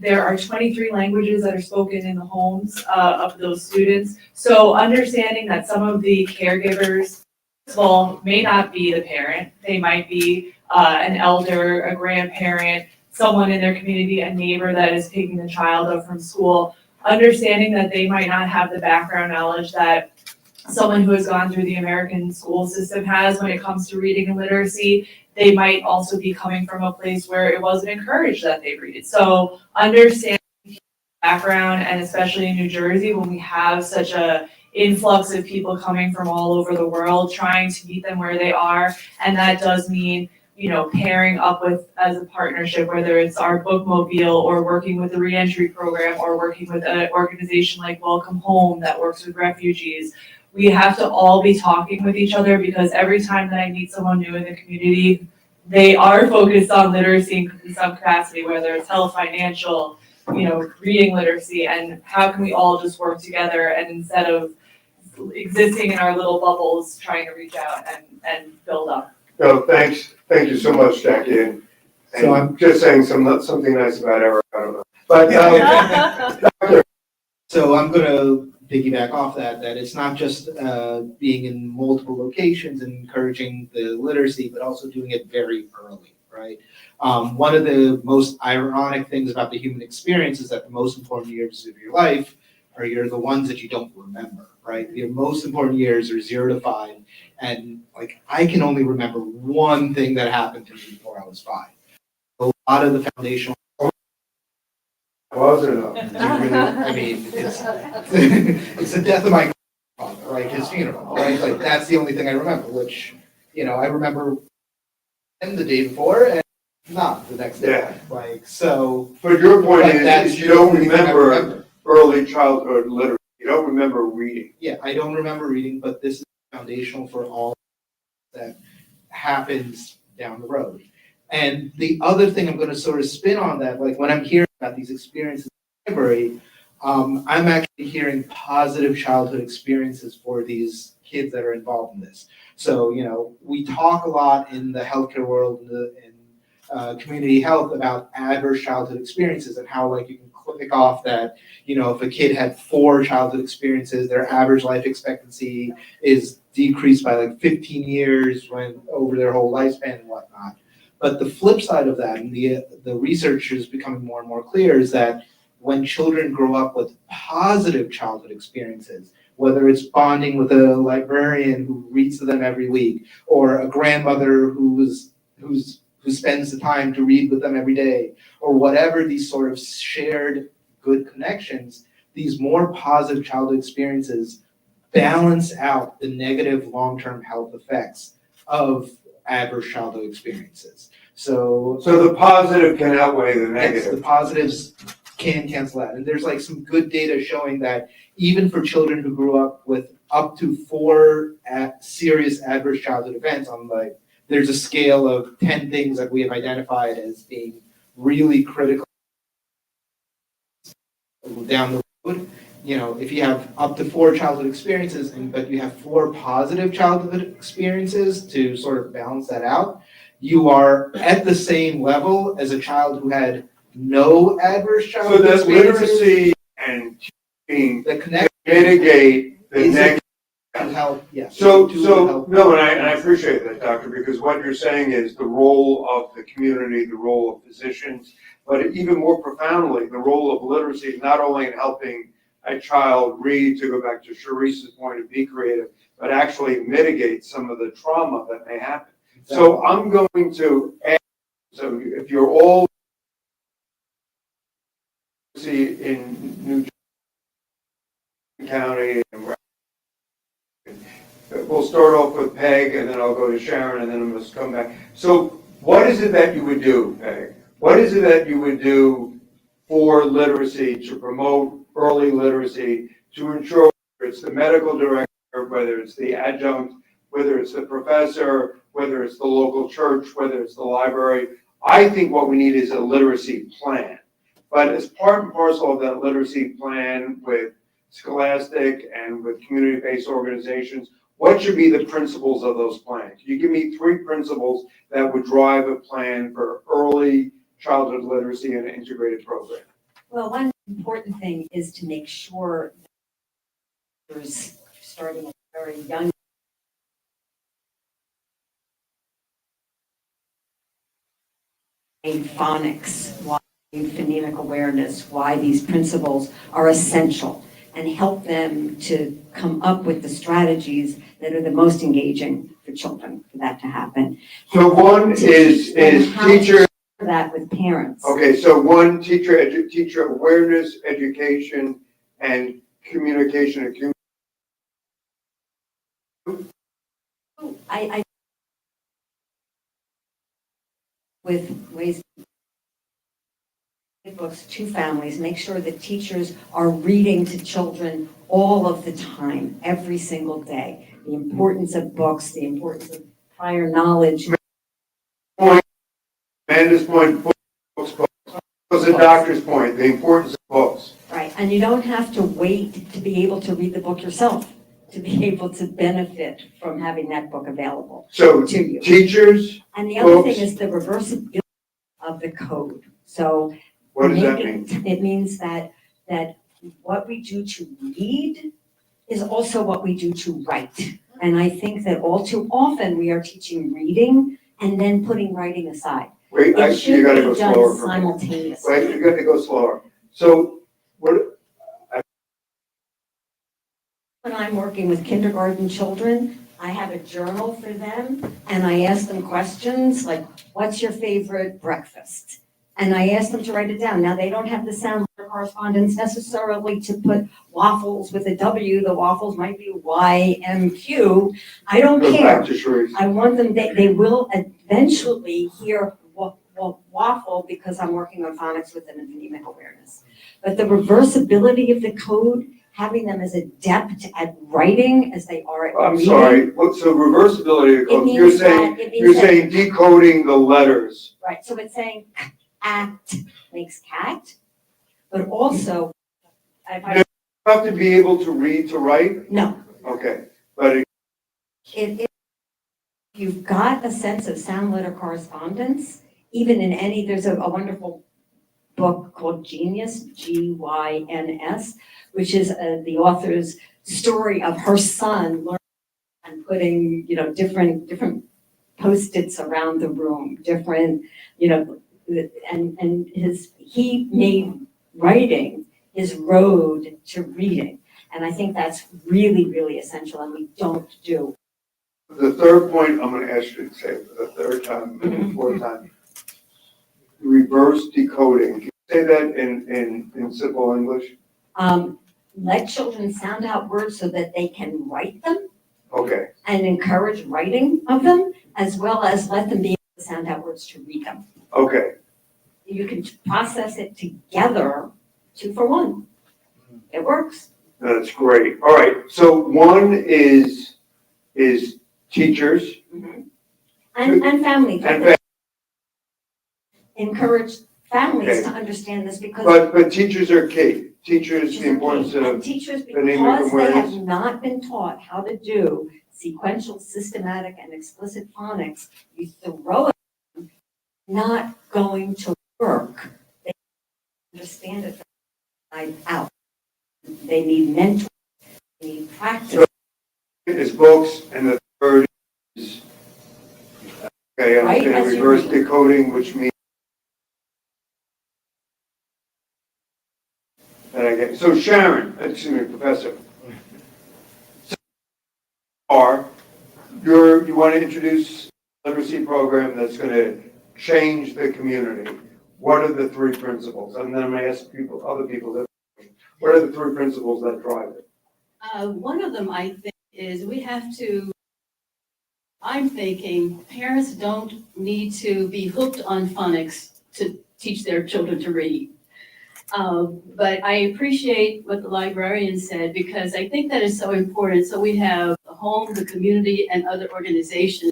there are 23 languages that are spoken in the homes of those students. So understanding that some of the caregivers, well, may not be the parent. They might be an elder, a grandparent, someone in their community, a neighbor that is picking the child up from school. understanding that they might not have the background knowledge that someone who has gone through the American school system has when it comes to reading and literacy. They might also be coming from a place where it wasn't encouraged that they read. So understanding background, and especially in New Jersey, when we have such a influx of people coming from all over the world, trying to meet them where they are. And that does mean, pairing up with, as a partnership, whether it's our bookmobile or working with the reentry program or working with an organization like Welcome Home that works with refugees. We have to all be talking with each other, because every time that I meet someone new in the community, they are focused on literacy in some capacity, whether it's health, financial, reading literacy, and how can we all just work together, and instead of existing in our little bubbles, trying to reach out and build up. No, thanks. Thank you so much, Jackie. And So I'm just saying something nice about Eric. I don't know. But So I'm gonna piggyback off that it's not just being in multiple locations and encouraging the literacy, but also doing it very early, right? One of the most ironic things about the human experience is that the most important years of your life are the ones that you don't remember, right? Your most important years are 0 to 5, and like I can only remember one thing that happened to me before I was 5. A lot of the foundational. was it enough? I mean, it's the death of my grandfather, right? His funeral, right? Like that's the only thing I remember. Which, I remember him the day before and not the next day. Yeah. Like so. But your point But is that's you don't the only thing I remember early childhood literacy. You don't remember reading. Yeah, I don't remember reading, but this is foundational for all that happens down the road. And the other thing I'm going to sort of spin on that, like when I'm hearing about these experiences in the library, I'm actually hearing positive childhood experiences for these kids that are involved in this. So, we talk a lot in the healthcare world and community health about adverse childhood experiences and how like you can click off that, if a kid had 4 childhood experiences, their average life expectancy is decreased by like 15 years when over their whole lifespan and whatnot. But the flip side of that, and the research is becoming more and more clear, is that when children grow up with positive childhood experiences, whether it's bonding with a librarian who reads to them every week, or a grandmother who spends the time to read with them every day, or whatever these sort of shared good connections, these more positive childhood experiences balance out the negative long-term health effects of adverse childhood experiences. So the positive can outweigh the yes, negative. the positives can cancel out. And there's like some good data showing that even for children who grew up with up to 4 serious adverse childhood events on there's a scale of 10 things that we have identified as being really critical down the road. If you have up to 4 childhood experiences, but you have 4 positive childhood experiences to sort of balance that out, you are at the same level as a child who had no adverse So childhood that experiences. literacy and teaching The connection mitigate the is negative. to help, yes. So to help. no, and I appreciate that, Doctor, because what you're saying is the role of the community, the role of physicians, but even more profoundly, the role of literacy, not only in helping a child read, to go back to Sharice's point, and be creative, but actually mitigate some of the trauma that may happen. So I'm going to ask, so if you're all in New Jersey County, and we'll start off with Peg, and then I'll go to Sharon, and then I must come back. So what is it that you would do, Peg? What is it that you would do for literacy, to promote early literacy, to ensure whether it's the medical director, whether it's the adjunct, whether it's the professor, whether it's the local church, whether it's the library? I think what we need is a literacy plan. But as part and parcel of that literacy plan with scholastic and with community-based organizations, what should be the principles of those plans? Can you give me 3 principles that would drive a plan for early childhood literacy in an integrated program? Well, one important thing is to make sure that there's starting at a very young age phonics. phonemic awareness, why these principles are essential, and help them to come up with the strategies that are the most engaging for children for that to happen. So one is teacher, That with parents. okay, so one, teacher awareness, education, and communication. I with ways books to families, make sure that teachers are reading to children all of the time, every single day. The importance of books, the importance of prior knowledge. Amanda's point, books. Was the doctor's point, the importance of books. Right, and you don't have to wait to be able to read the book yourself, to be able to benefit from having that book available So to you. teachers, And the other thing books. is the reversibility of the code. So What does that mean? it means that what we do to read is also what we do to write. And I think that all too often we are teaching reading and then putting writing aside. Wait, It should you gotta be go done slower for me. simultaneously. Wait, you gotta go slower. So what, When I'm working with kindergarten children, I have a journal for them and I ask them questions like, what's your favorite breakfast? And I ask them to write it down. Now, they don't have the sound letter correspondence necessarily to put waffles with a W. The waffles might be YMQ. I don't goes care. back to Sharice. I want them, they will eventually hear waffle because I'm working on phonics with them and phonemic awareness. But the reversibility of the code, having them as adept at writing as they are at I'm reading. sorry, so reversibility of It code, means you're that- saying, it means you're that- saying decoding the letters. Right, so it's saying act makes cat, but also, if I, You have to be able to read to write? no, Okay, but if you've got a sense of sound letter correspondence, even in any, there's a wonderful book called Genius, Gyns, which is the author's story of her son learning and putting, different Post-its around the room, different, and he made writing his road to reading. And I think that's really, really essential and we don't do. the third point, I'm gonna ask you to say for the third time, maybe the fourth time. Reverse decoding. Can you say that in simple English? Let children sound out words so that they can write them Okay, and encourage writing of them, as well as let them be able to sound out words to read them. okay. You can process it together, 2 for 1. It works. That's great. All right, so one is teachers And family. and, Encourage families Okay. to understand this because. but teachers are key. Teachers, the importance And of, teachers, phonemic because they have awareness. not been taught how to do sequential, systematic, and explicit phonics, you throw it, at them, not going to work. They understand it from the inside out. They need mentors, they need practice. is books, and the third is, okay, I Right, understand as you reverse read. decoding, which means that I get. So Sharon, excuse me, Professor. You want to introduce a literacy program that's going to change the community. What are the 3 principles? And then I'm going to ask other people, what are the 3 principles that drive it? One of them, I think, is I'm thinking parents don't need to be hooked on phonics to teach their children to read. But I appreciate what the librarian said because I think that is so important. So we have the home, the community, and other organizations.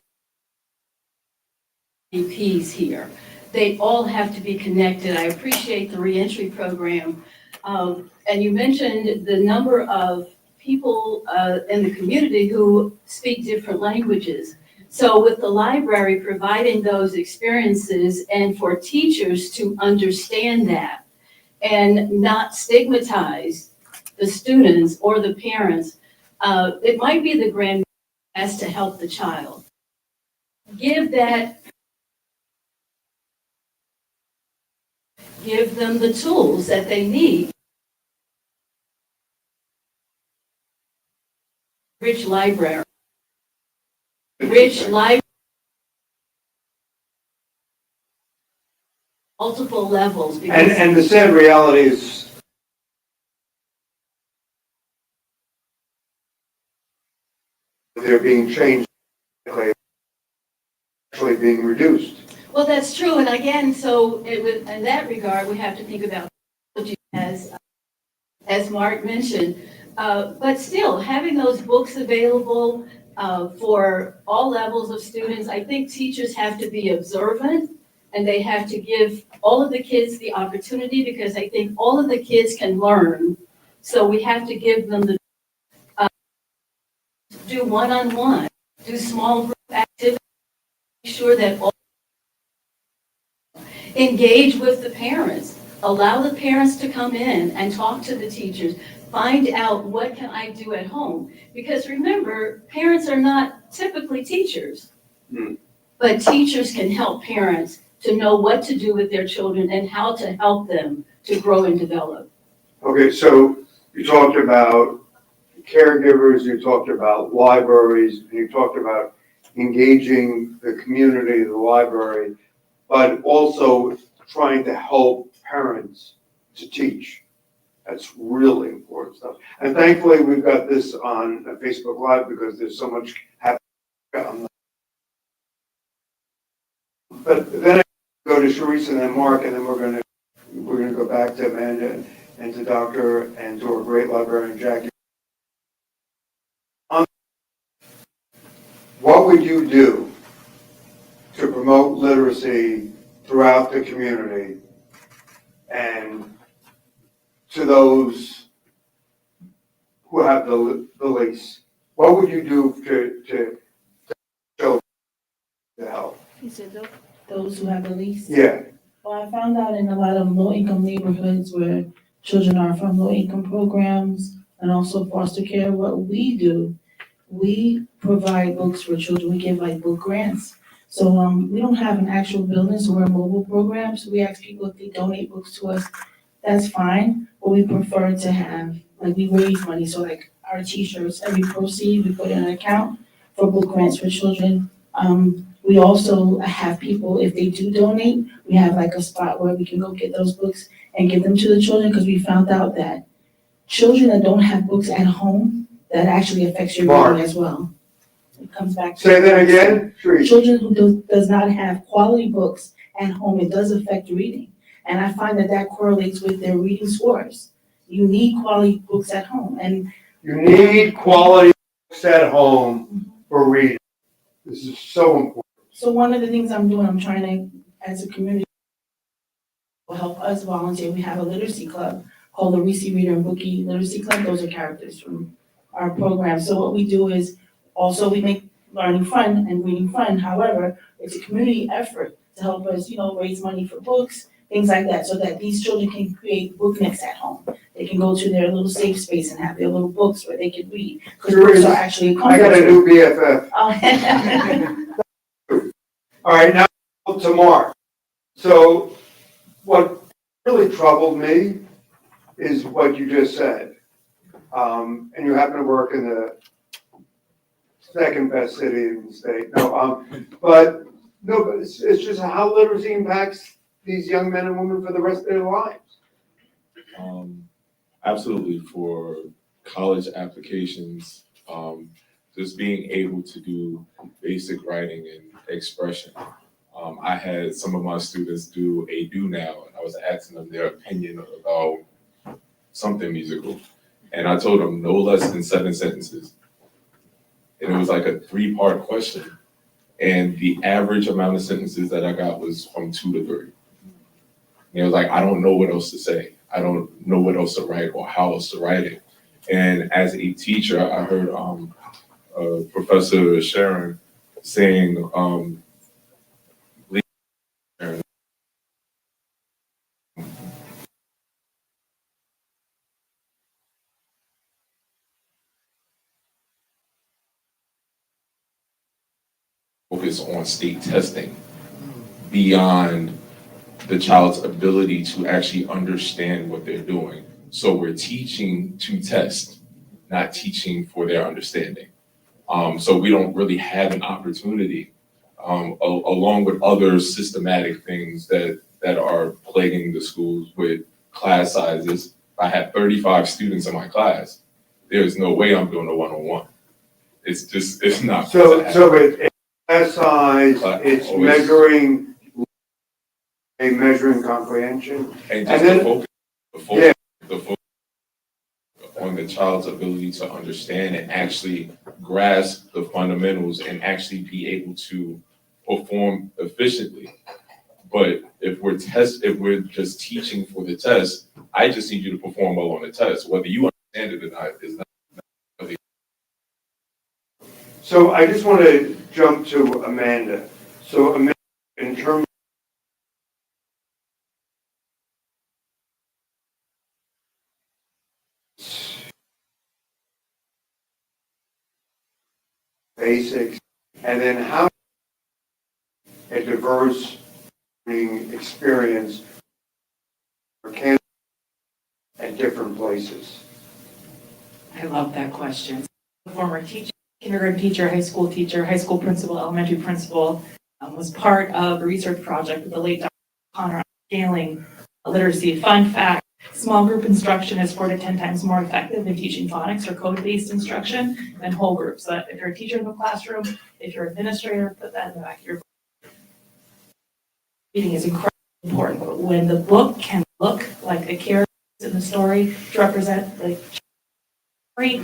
Piece here. They all have to be connected. I appreciate the reentry program. And you mentioned the number of people in the community who speak different languages. So with the library providing those experiences and for teachers to understand that and not stigmatize the students or the parents, it might be the grand as to help the child. give them the tools that they need. Rich library. Multiple levels. Because And the sad reality is they're being changed, actually being reduced. well, that's true, and again, so in that regard, we have to think about as Mark mentioned, but still, having those books available for all levels of students, I think teachers have to be observant, and they have to give all of the kids the opportunity, because I think all of the kids can learn, so we have to give them the, do one-on-one, do small group activities, make sure that all engage with the parents, allow the parents to come in and talk to the teachers, find out what can I do at home. Because remember, parents are not typically teachers, but teachers can help parents to know what to do with their children and how to help them to grow and develop. Okay, so you talked about caregivers, you talked about libraries, and you talked about engaging the community, the library, but also trying to help parents to teach. That's really important stuff. And thankfully, we've got this on Facebook Live because there's so much happening. But then I go to Sharice and then Mark, and then we're gonna go back to Amanda and to Dr. and to our great librarian Jackie. What would you do to promote literacy throughout the community and to those who have the least? What would you do to show the help? You said those who have the least? Yeah. Well, I found out in a lot of low-income neighborhoods where children are from low-income programs and also foster care, what we do, we provide books for children. We give like book grants. So we don't have an actual building, so we're a mobile program. So we ask people if they donate books to us, that's fine. But we prefer to have, like we raise money. So like our t-shirts, every proceed, we put in an account for book grants for children. We also have people, if they do donate, we have like a spot where we can go get those books and give them to the children, because we found out that children that don't have books at home, that actually affects your Mark. reading as well. It comes back to. Say that again, Sharice. Children who does not have quality books at home, it does affect reading. And I find that correlates with their reading scores. You need quality books at home, and. You need quality books at home for reading. This is so important. So one of the things I'm doing, I'm trying to, as a community, will help us volunteer. We have a literacy club called the Reese Reader and Bookie Literacy Club. Those are characters from our program. So what we do is also we make learning fun and reading fun. However, it's a community effort to help us, raise money for books, things like that, so that these children can create book nets at home. They can go to their little safe space and have their little books where they can read. Because books are actually a I got a new BFF. Oh. All right, now to Mark. So what really troubled me is what you just said. And you happen to work in the second best city in the state. But it's just how literacy impacts these young men and women for the rest of their lives. Absolutely, for college applications, just being able to do basic writing and expression. I had some of my students do a do now, and I was asking them their opinion about something musical. And I told them no less than 7 sentences. And it was like a 3-part question. And the average amount of sentences that I got was from 2 to 3. And it was like, I don't know what else to say. I don't know what else to write or how else to write it. And as a teacher, I heard Professor Sharon saying, focus on state testing beyond the child's ability to actually understand what they're doing. So we're teaching to test, not teaching for their understanding. So we don't really have an opportunity, along with other systematic things that are plaguing the schools with class sizes. I had 35 students in my class. There's no way I'm doing a one-on-one. It's not. So it's class size, it's Always. measuring comprehension. And And just then- the focus on the child's ability to understand and actually grasp the fundamentals and actually be able to perform efficiently. But if we're just teaching for the test, I just need you to perform well on the test. Whether you understand it or not is not. So I just want to jump to Amanda. So Amanda, in terms basics, and then how a diverse learning experience for candidates at different places. I love that question. Former teacher, kindergarten teacher, high school principal, elementary principal, was part of a research project with the late Dr. Connor on scaling literacy. Fun fact, small group instruction is 4 to 10 times more effective in teaching phonics or code-based instruction than whole groups. So if you're a teacher in the classroom, if you're an administrator, put that in the back of your book. Reading is incredibly important, but when the book can look like the characters in the story to represent the story,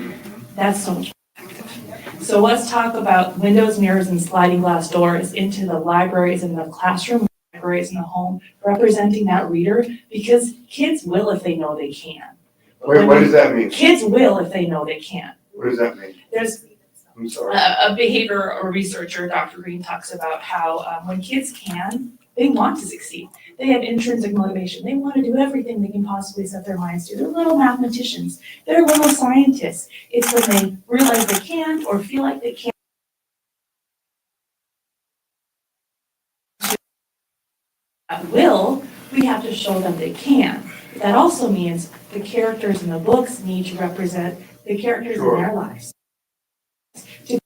that's so much more effective. So let's talk about windows, mirrors, and sliding glass doors into the libraries and the classroom, libraries in the home, representing that reader, because kids will if they know they can. Wait, what does that mean? Kids will if they know they can. What does that mean? There's I'm sorry. a behavior or researcher, Dr. Green, talks about how when kids can, they want to succeed. They have intrinsic motivation. They want to do everything they can possibly set their minds to. They're little mathematicians. They're little scientists. It's when they realize they can't or feel like they can't. We have to show them they can. That also means the characters in the books need to represent the characters in their lives. To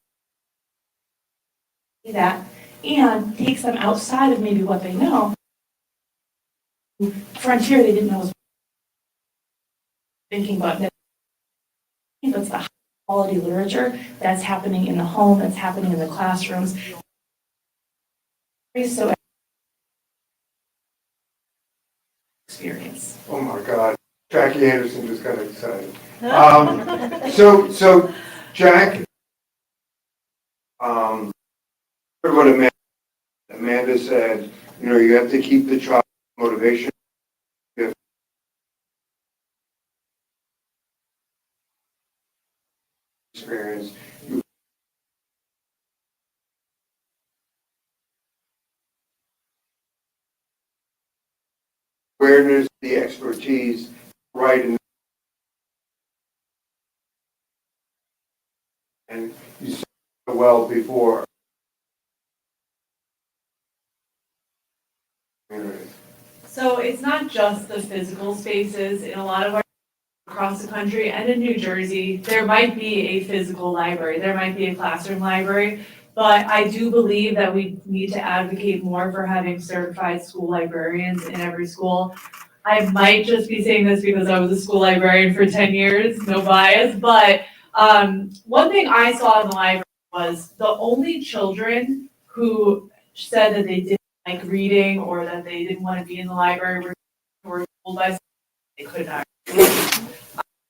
do that and takes them outside of maybe what they know. Frontier they didn't know was thinking about that. That's the high quality literature that's happening in the home, that's happening in the classrooms. So experience. Oh my God, Jackie Anderson just got excited. So Jack, heard what Amanda said, you know, you have to keep the child motivation. Experience. Awareness, the expertise, right, and you said it well before. So it's not just the physical spaces. In a lot of our across the country and in New Jersey, there might be a physical library, there might be a classroom library, but I do believe that we need to advocate more for having certified school librarians in every school. I might just be saying this because I was a school librarian for 10 years, no bias, but one thing I saw in the library was the only children who said that they didn't like reading or that they didn't want to be in the library were told by someone they could not read.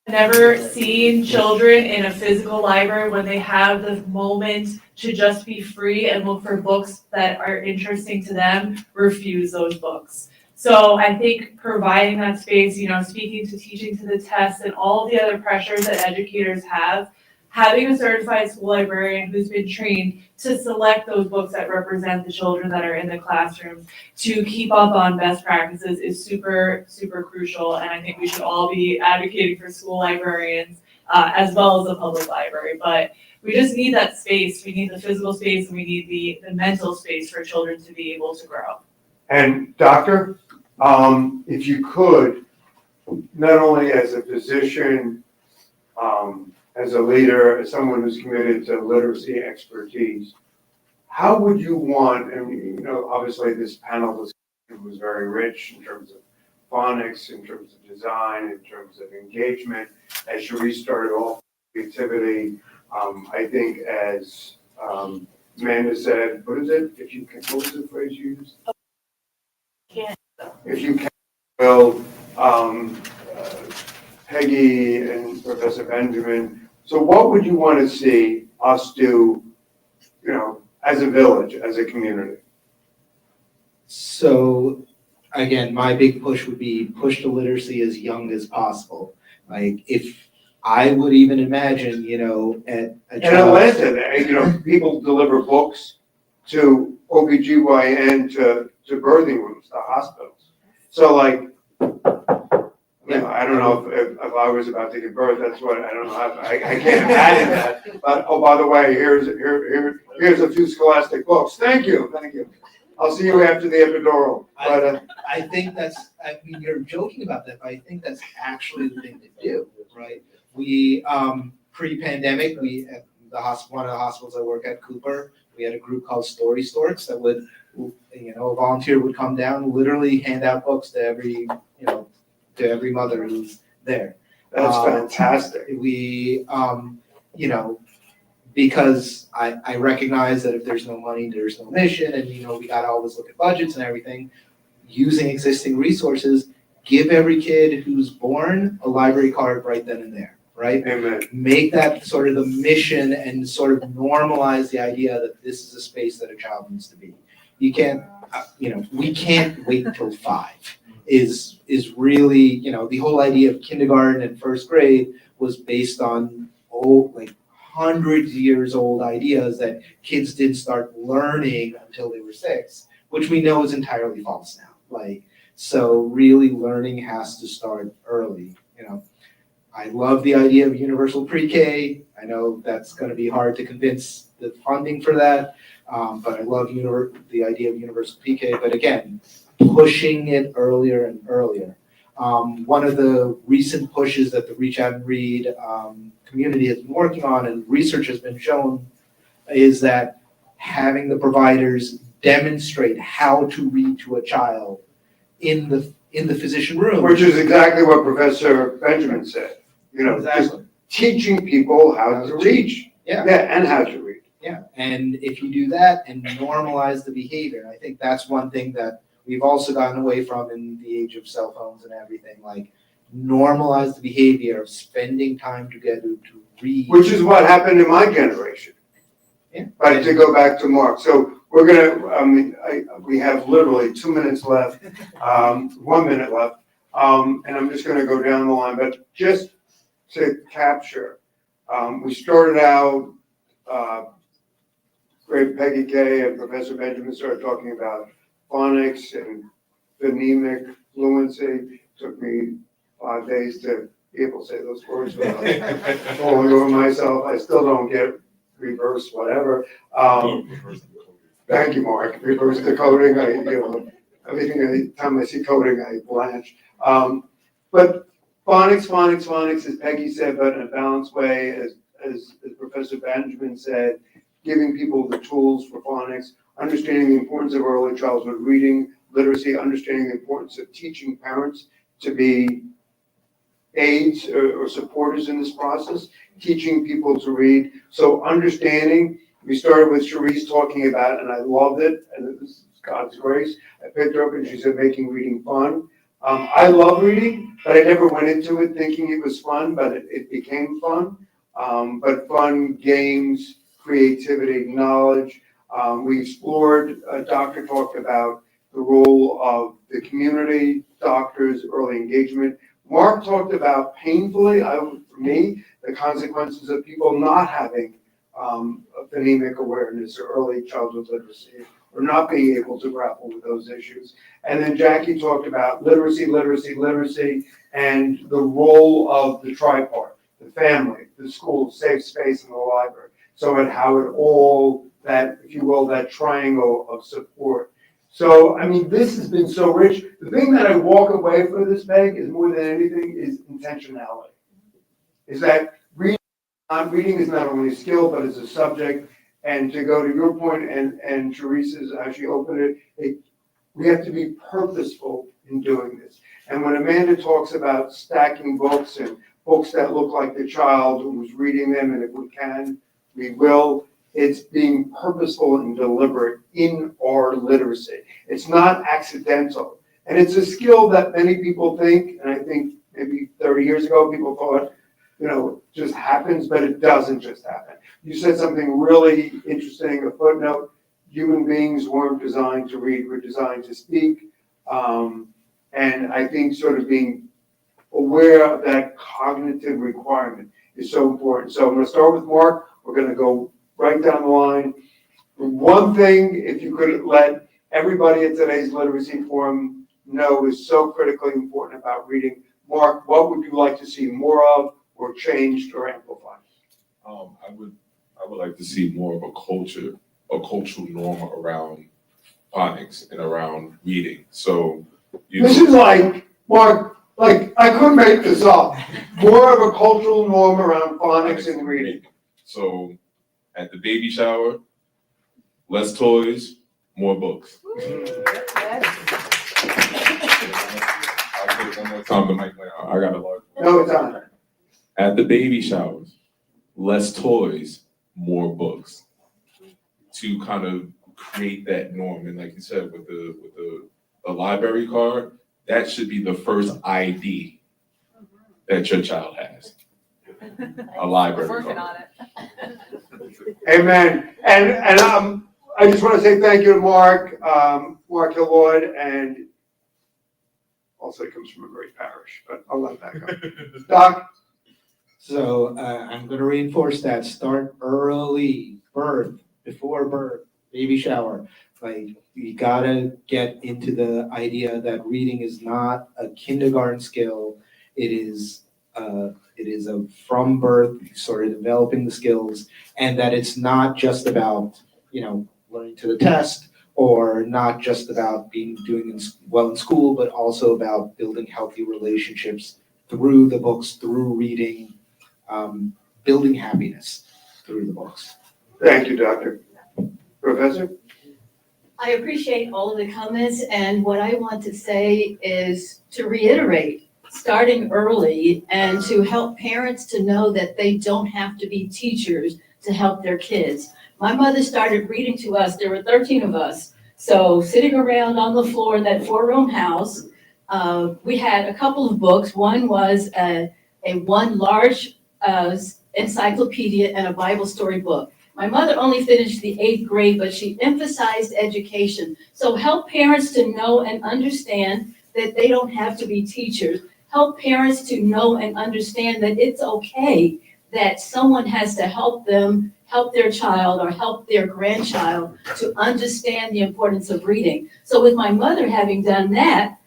I've never seen children in a physical library when they have the moment to just be free and look for books that are interesting to them, refuse those books. So I think providing that space, you know, speaking to teaching to the test and all the other pressures that educators have, having a certified school librarian who's been trained to select those books that represent the children that are in the classrooms to keep up on best practices is super, super crucial. And I think we should all be advocating for school librarians as well as the public library. But we just need that space. We need the physical space and we need the mental space for children to be able to grow. And doctor? If you could, not only as a physician, as a leader, as someone who's committed to literacy expertise, how would you want, and you know, obviously this panel was very rich in terms of phonics, in terms of design, in terms of engagement. As Cherie started off, creativity, I think as Amanda said, what is it? If you can, what was the phrase you used? If you can build, Peggy and Professor Benjamin. So what would you want to see us do, you know, as a village, as a community? So again, my big push would be push to literacy as young as possible. Like if I would even imagine, you know, at a In child's- Atlanta, you know, people deliver books to OBGYN to birthing rooms, to hospitals. So like, you know, I don't know if I was about to give birth, that's what, I don't know, I can't imagine that. But, oh, by the way, here's a few scholastic books. Thank you. I'll see you after the epidural. But, I think that's, I mean, you're joking about that, but I think that's actually the thing to do, right? We, pre-pandemic, we, at the hospital, one of the hospitals I work at, Cooper, we had a group called Story Storks that would, you know, a volunteer would come down, literally hand out books to every, you know, to every mother who's there. that's fantastic. We, you know, because I recognize that if there's no money, there's no mission, and, you know, we gotta always look at budgets and everything. Using existing resources, give every kid who's born a library card right then and there, right? Amen. Make that sort of the mission and sort of normalize the idea that this is a space that a child needs to be. You can't, you know, we can't wait till 5 is really, you know, the whole idea of kindergarten and first grade was based on old, like hundreds of years old ideas that kids didn't start learning until they were 6, which we know is entirely false now. Like, so really learning has to start early, you know. I love the idea of universal pre-K. I know that's going to be hard to convince the funding for that, but I love the idea of universal pre-K. But again, pushing it earlier and earlier. One of the recent pushes that the Reach Out and Read community has been working on, and research has been shown, is that having the providers demonstrate how to read to a child in the physician room. Which is exactly what Professor Benjamin said. You know, just Exactly. teaching people how to read. Yeah. Yeah, and how to read. Yeah, and if you do that and normalize the behavior, I think that's one thing that we've also gotten away from in the age of cell phones and everything, like normalize the behavior of spending time together to read. Which is what happened in my generation. Yeah. But to go back to Mark, so we're gonna, we have literally 2 minutes left, 1 minute left, and I'm just gonna go down the line, but just to capture, we started out, great Peggy Kay and Professor Benjamin started talking about phonics and phonemic fluency. Took me 5 days to be able to say those words without falling over myself. I still don't get reverse whatever. Thank you, Mark. Reverse decoding, every time I see coding, I blanch. But phonics, as Peggy said, but in a balanced way, as Professor Benjamin said, giving people the tools for phonics, understanding the importance of early childhood reading, literacy, understanding the importance of teaching parents to be aides or supporters in this process, teaching people to read. So understanding, we started with Cherie's talking about, and I loved it, and it was God's grace. I picked her up and she said, making reading fun. I love reading, but I never went into it thinking it was fun, but it became fun. But fun, games, creativity, knowledge. We explored, Doctor talked about the role of the community, doctors, early engagement. Mark talked about painfully, for me, the consequences of people not having a phonemic awareness or early childhood literacy, or not being able to grapple with those issues. And then Jackie talked about literacy, and the role of the tripart, the family, the school, safe space, and the library. So and how it all, that, if you will, that triangle of support. So, I mean, this has been so rich. The thing that I walk away from this, Peg, is more than anything is intentionality. Is that reading is not only a skill, but it's a subject. And to go to your point and Teresa's actually opened it, we have to be purposeful in doing this. And when Amanda talks about stacking books and books that look like the child who's reading them, and if we can, we will, it's being purposeful and deliberate in our literacy. It's not accidental. And it's a skill that many people think, and I think maybe 30 years ago, people thought, just happens, but it doesn't just happen. You said something really interesting, a footnote. Human beings weren't designed to read, we're designed to speak. And I think sort of being aware of that cognitive requirement is so important. So I'm going to start with Mark. We're going to go right down the line. One thing, if you could let everybody at today's literacy forum know is so critically important about reading. Mark, what would you like to see more of, or changed, or amplified? I would like to see more of a cultural norm around phonics and around reading. So, This is like, Mark, like, I couldn't make this up. More of a cultural norm around phonics and reading. So, at the baby shower, less toys, more books. I'll say it one more time, the mic went out. I got a large. No, it's on. At the baby showers, less toys, more books. To kind of create that norm. And like you said, with the library card, that should be the first ID that your child has. A library We're working card. on it. Amen. And I just want to say thank you to Mark, Mark Hilloyd, and also it comes from a great parish, but I'll let that go. Doc? So I'm going to reinforce that. Start early, before birth, baby shower. Like, you gotta get into the idea that reading is not a kindergarten skill. It is a from birth, sort of developing the skills, and that it's not just about learning to the test, or not just about doing well in school, but also about building healthy relationships through the books, through reading, building happiness through the books. Thank you, Doctor. Professor? I appreciate all of the comments, and what I want to say is to reiterate, starting early and to help parents to know that they don't have to be teachers to help their kids. My mother started reading to us, there were 13 of us, so sitting around on the floor in that 4-room house, we had a couple of books. One was one large encyclopedia and a Bible story book. My mother only finished the 8th grade, but she emphasized education. So help parents to know and understand that they don't have to be teachers. Help parents to know and understand that it's okay that someone has to help them, help their child or help their grandchild to understand the importance of reading. So with my mother having done that,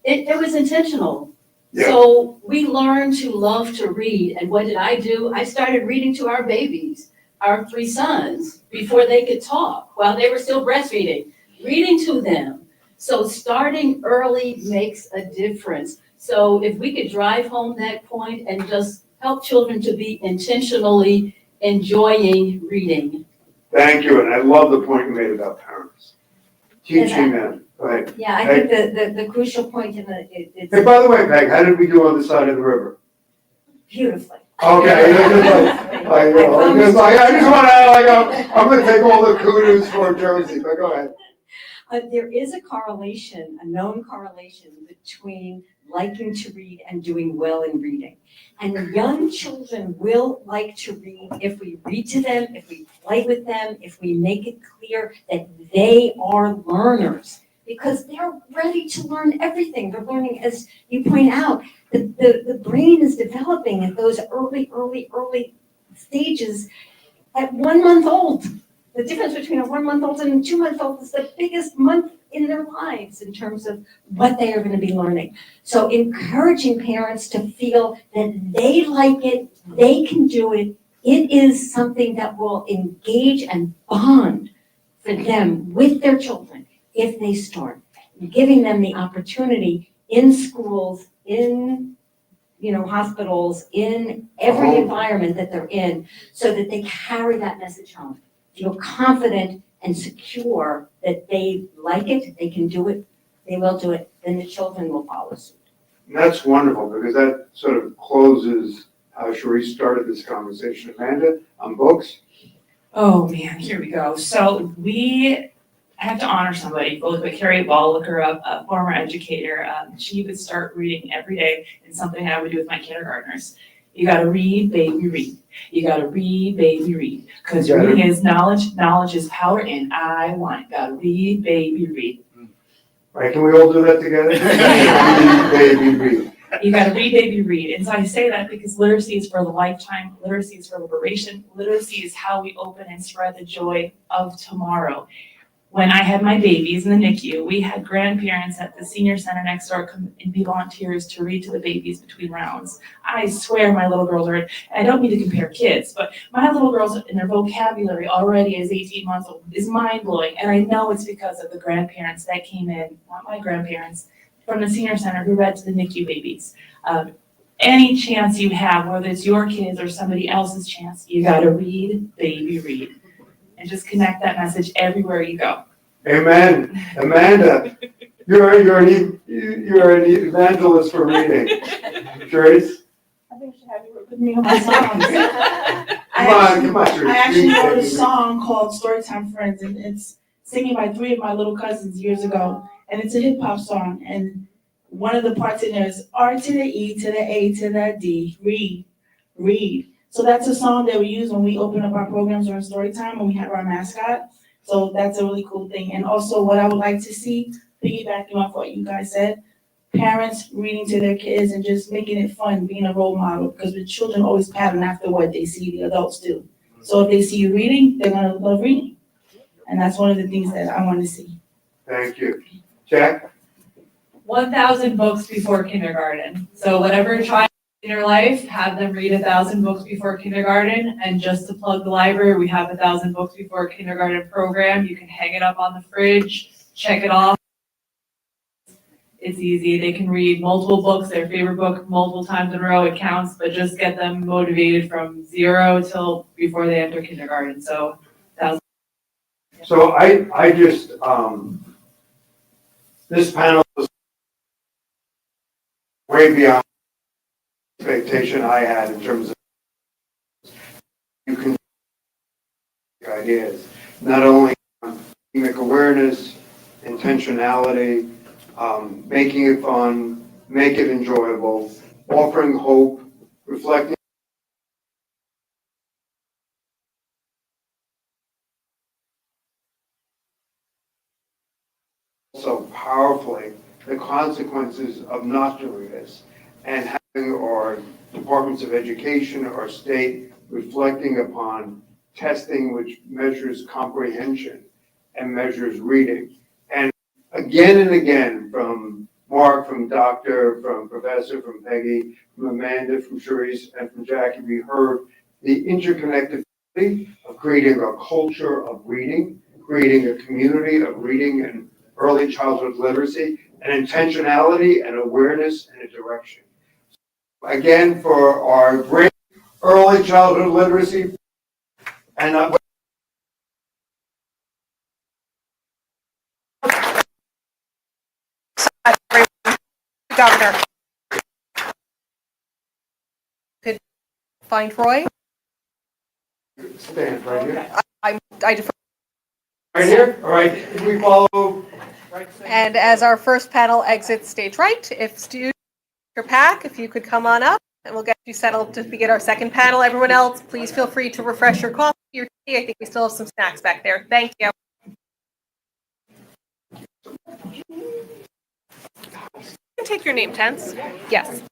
it was intentional. Yeah. So we learned to love to read. And what did I do? I started reading to our babies, our 3 sons, before they could talk, while they were still breastfeeding, reading to them. So starting early makes a difference. So if we could drive home that point and just help children to be intentionally enjoying reading. Thank you, and I love the point you made about parents. Teaching them, right? Yeah, I think the crucial point in it's Hey, by the way, Peg, how did we do on the side of the river? beautifully. Okay, I just want to, I'm going to take all the kudos for Jersey, but go ahead. There is a correlation, a known correlation between liking to read and doing well in reading. And young children will like to read if we read to them, if we play with them, if we make it clear that they are learners, because they're ready to learn everything. They're learning, as you point out, the brain is developing at those early stages at 1 month old. The difference between a 1 month old and a 2 month old is the biggest month in their lives in terms of what they are going to be learning. So encouraging parents to feel that they like it, they can do it, it is something that will engage and bond for them with their children if they start. Giving them the opportunity in schools, in hospitals, in every Oh. environment that they're in, so that they carry that message home. Feel confident and secure that they like it, they can do it, they will do it, then the children will follow suit. And that's wonderful, because that sort of closes how Sharice started this conversation. Amanda, on books? Oh man, here we go. So I have to honor somebody, both but Carrie Ball, look her up, a former educator. She would start reading every day, and something I would do with my kindergartners. You gotta read, baby, read. You gotta read, baby, read. Because You gotta- reading is knowledge, knowledge is power, and I want it. Gotta read, baby, read. Right, can we all do that together? Read, baby, read. You gotta read, baby, read. And so I say that because literacy is for the lifetime, literacy is for liberation, literacy is how we open and spread the joy of tomorrow. When I had my babies in the NICU, we had grandparents at the senior center next door come and be volunteers to read to the babies between rounds. I swear my little girls are, I don't mean to compare kids, but my little girls in their vocabulary already as 18 months old is mind blowing. And I know it's because of the grandparents that came in, not my grandparents, from the senior center who read to the NICU babies. Any chance you have, whether it's your kids or somebody else's chance, you gotta read, baby, read. And just connect that message everywhere you go. Amen. Amanda, you're an evangelist for reading. Sharice? I think you should have you work with me on my songs. Come on, Sharice. I actually Read, wrote a baby, read. song called Storytime Friends, and it's singing by 3 of my little cousins years ago. And it's a hip hop song. And one of the parts in there is R to the E to the A to the D. Read, read. So that's a song that we use when we open up our programs during story time when we have our mascot. So that's a really cool thing. And also what I would like to see, piggybacking off what you guys said, parents reading to their kids and just making it fun, being a role model, because the children always pattern after what they see the adults do. So if they see you reading, they're gonna love reading. And that's one of the things that I want to see. Thank you. Jack? 1,000 books before kindergarten. So whatever child in your life, have them read 1,000 books before kindergarten. And just to plug the library, we have 1,000 books before kindergarten program. You can hang it up on the fridge, check it off. It's easy. They can read multiple books, their favorite book, multiple times in a row. It counts, but just get them motivated from 0 till before they enter kindergarten. So 1,000. So I just, this panel is way beyond expectation I had in terms of you can ideas, not only make awareness, intentionality, making it fun, make it enjoyable, offering hope, reflecting so powerfully the consequences of not doing this, and having our departments of education, our state, reflecting upon testing which measures comprehension and measures reading. And again, from Mark, from Doctor, from Professor, from Peggy, from Amanda, from Sharice, and from Jackie, we heard the interconnectivity of creating a culture of reading, creating a community of reading and early childhood literacy, and intentionality and awareness and a direction. Again, for our great early childhood literacy, and Governor. Could find Roy. stand right here. I defer. Right here, all right, if we follow. And as our first panel exits stage right, if Stu, your pack, if you could come on up, and we'll get you settled to begin our second panel. Everyone else, please feel free to refresh your coffee, your tea. I think we still have some snacks back there. Thank you. You can take your name, Tense. Yes.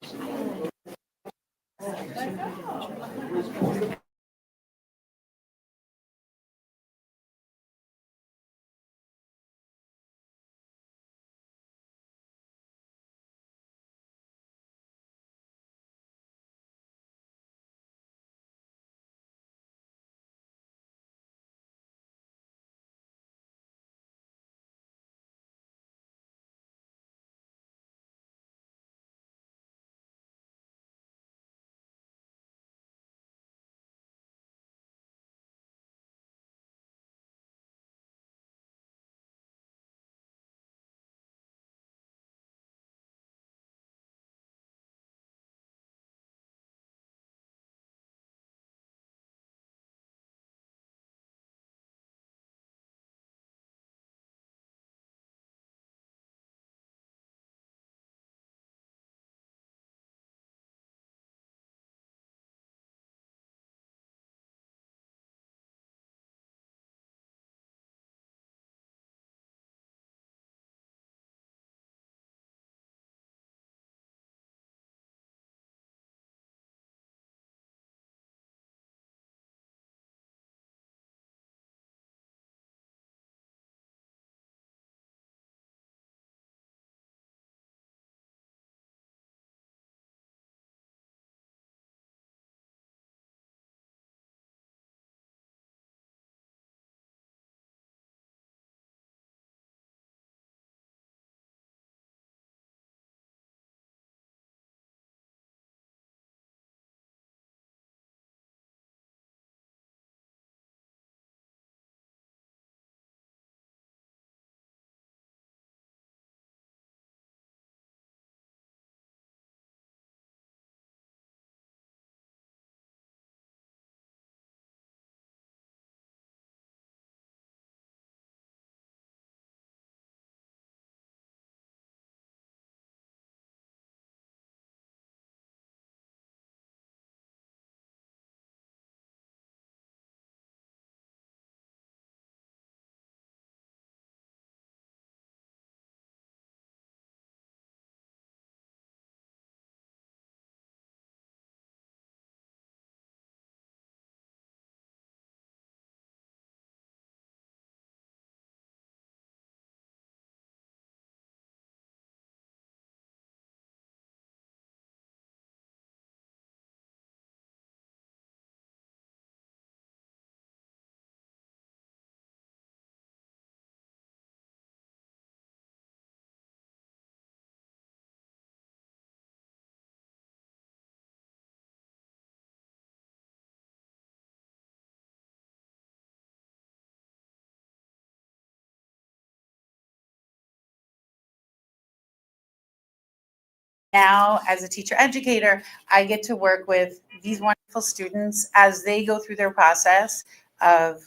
now, as a teacher educator, I get to work with these wonderful students as they go through their process of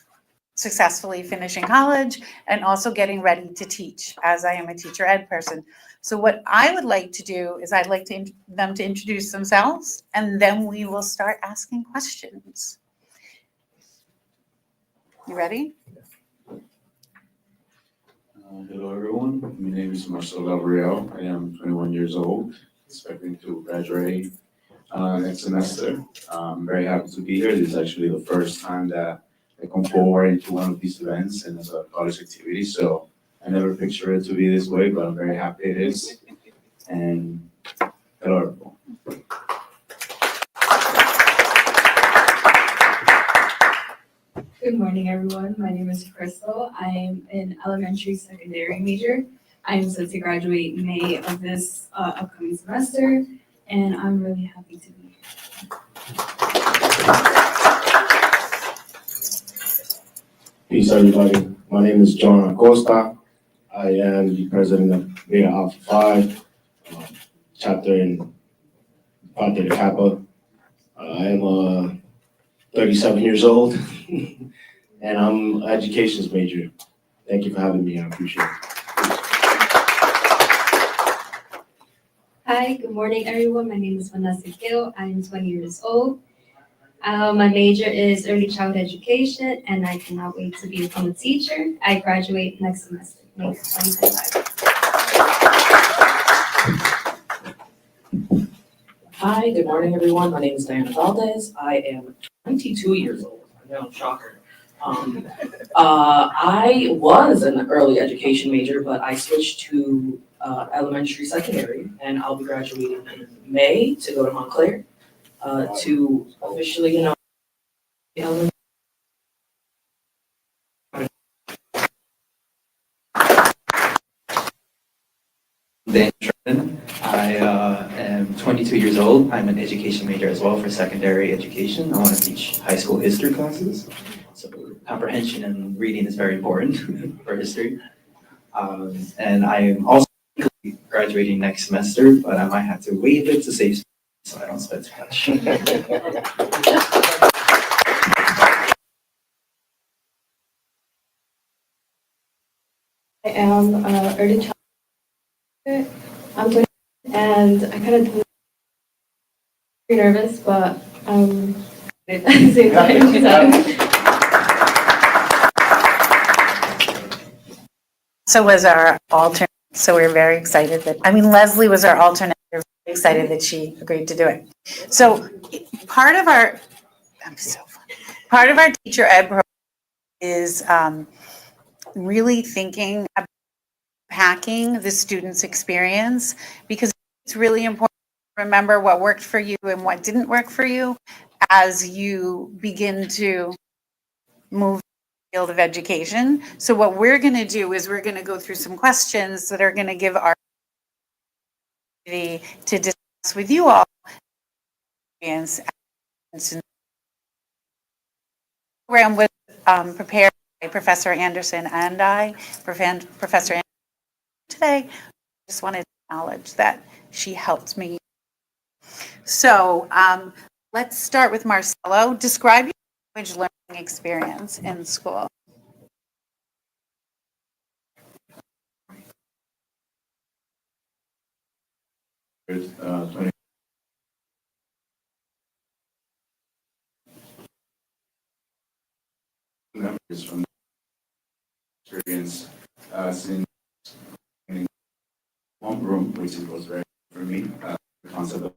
successfully finishing college and also getting ready to teach, as I am a teacher ed person. So what I would like to do is I'd like them to introduce themselves, and then we will start asking questions. You ready? Hello, everyone. My name is Marcelo Gabriel. I am 21 years old, expecting to graduate next semester. I'm very happy to be here. This is actually the first time that I come forward into one of these events and it's a college activity, so I never pictured it to be this way, but I'm very happy it is. And hello, everyone. Good morning, everyone. My name is Crystal. I am an elementary secondary major. I am set to graduate in May of this upcoming semester, and I'm really happy to be here. Peace, everybody. My name is John Acosta. I am the president of Beta Alpha Phi, chapter in Phi Theta Kappa. I am 37 years old, and I'm an educations major. Thank you for having me. I appreciate it. Hi, good morning, everyone. My name is Vanessa Gill. I'm 20 years old. My major is early childhood education, and I cannot wait to become a teacher. I graduate next semester, May 2025. Hi, good morning, everyone. My name is Diana Valdez. I am 22 years old. I know, shocker. I was an early education major, but I switched to elementary secondary, and I'll be graduating in May to go to Montclair to officially, Dan Sherman. I am 22 years old. I'm an education major as well for secondary education. I want to teach high school history classes. So comprehension and reading is very important for history. And I am also graduating next semester, but I might have to waive it to save space so I don't spend too much. I am early childhood. I'm 20, and I kind of pretty nervous, but at the same time. So was our alternate, so we're very excited Leslie was our alternate. We're very excited that she agreed to do it. So part of our teacher ed program is really thinking about packing the student's experience, because it's really important to remember what worked for you and what didn't work for you as you begin to move field of education. So what we're going to do is we're going to go through some questions that are going to give our opportunity to discuss with you all experience. Program was prepared by Professor Anderson and I, Professor Anderson today. I just wanted to acknowledge that she helped me. So let's start with Marcelo. Describe your language learning experience in school. Memories from experience since in one room, which was very for me, the concept of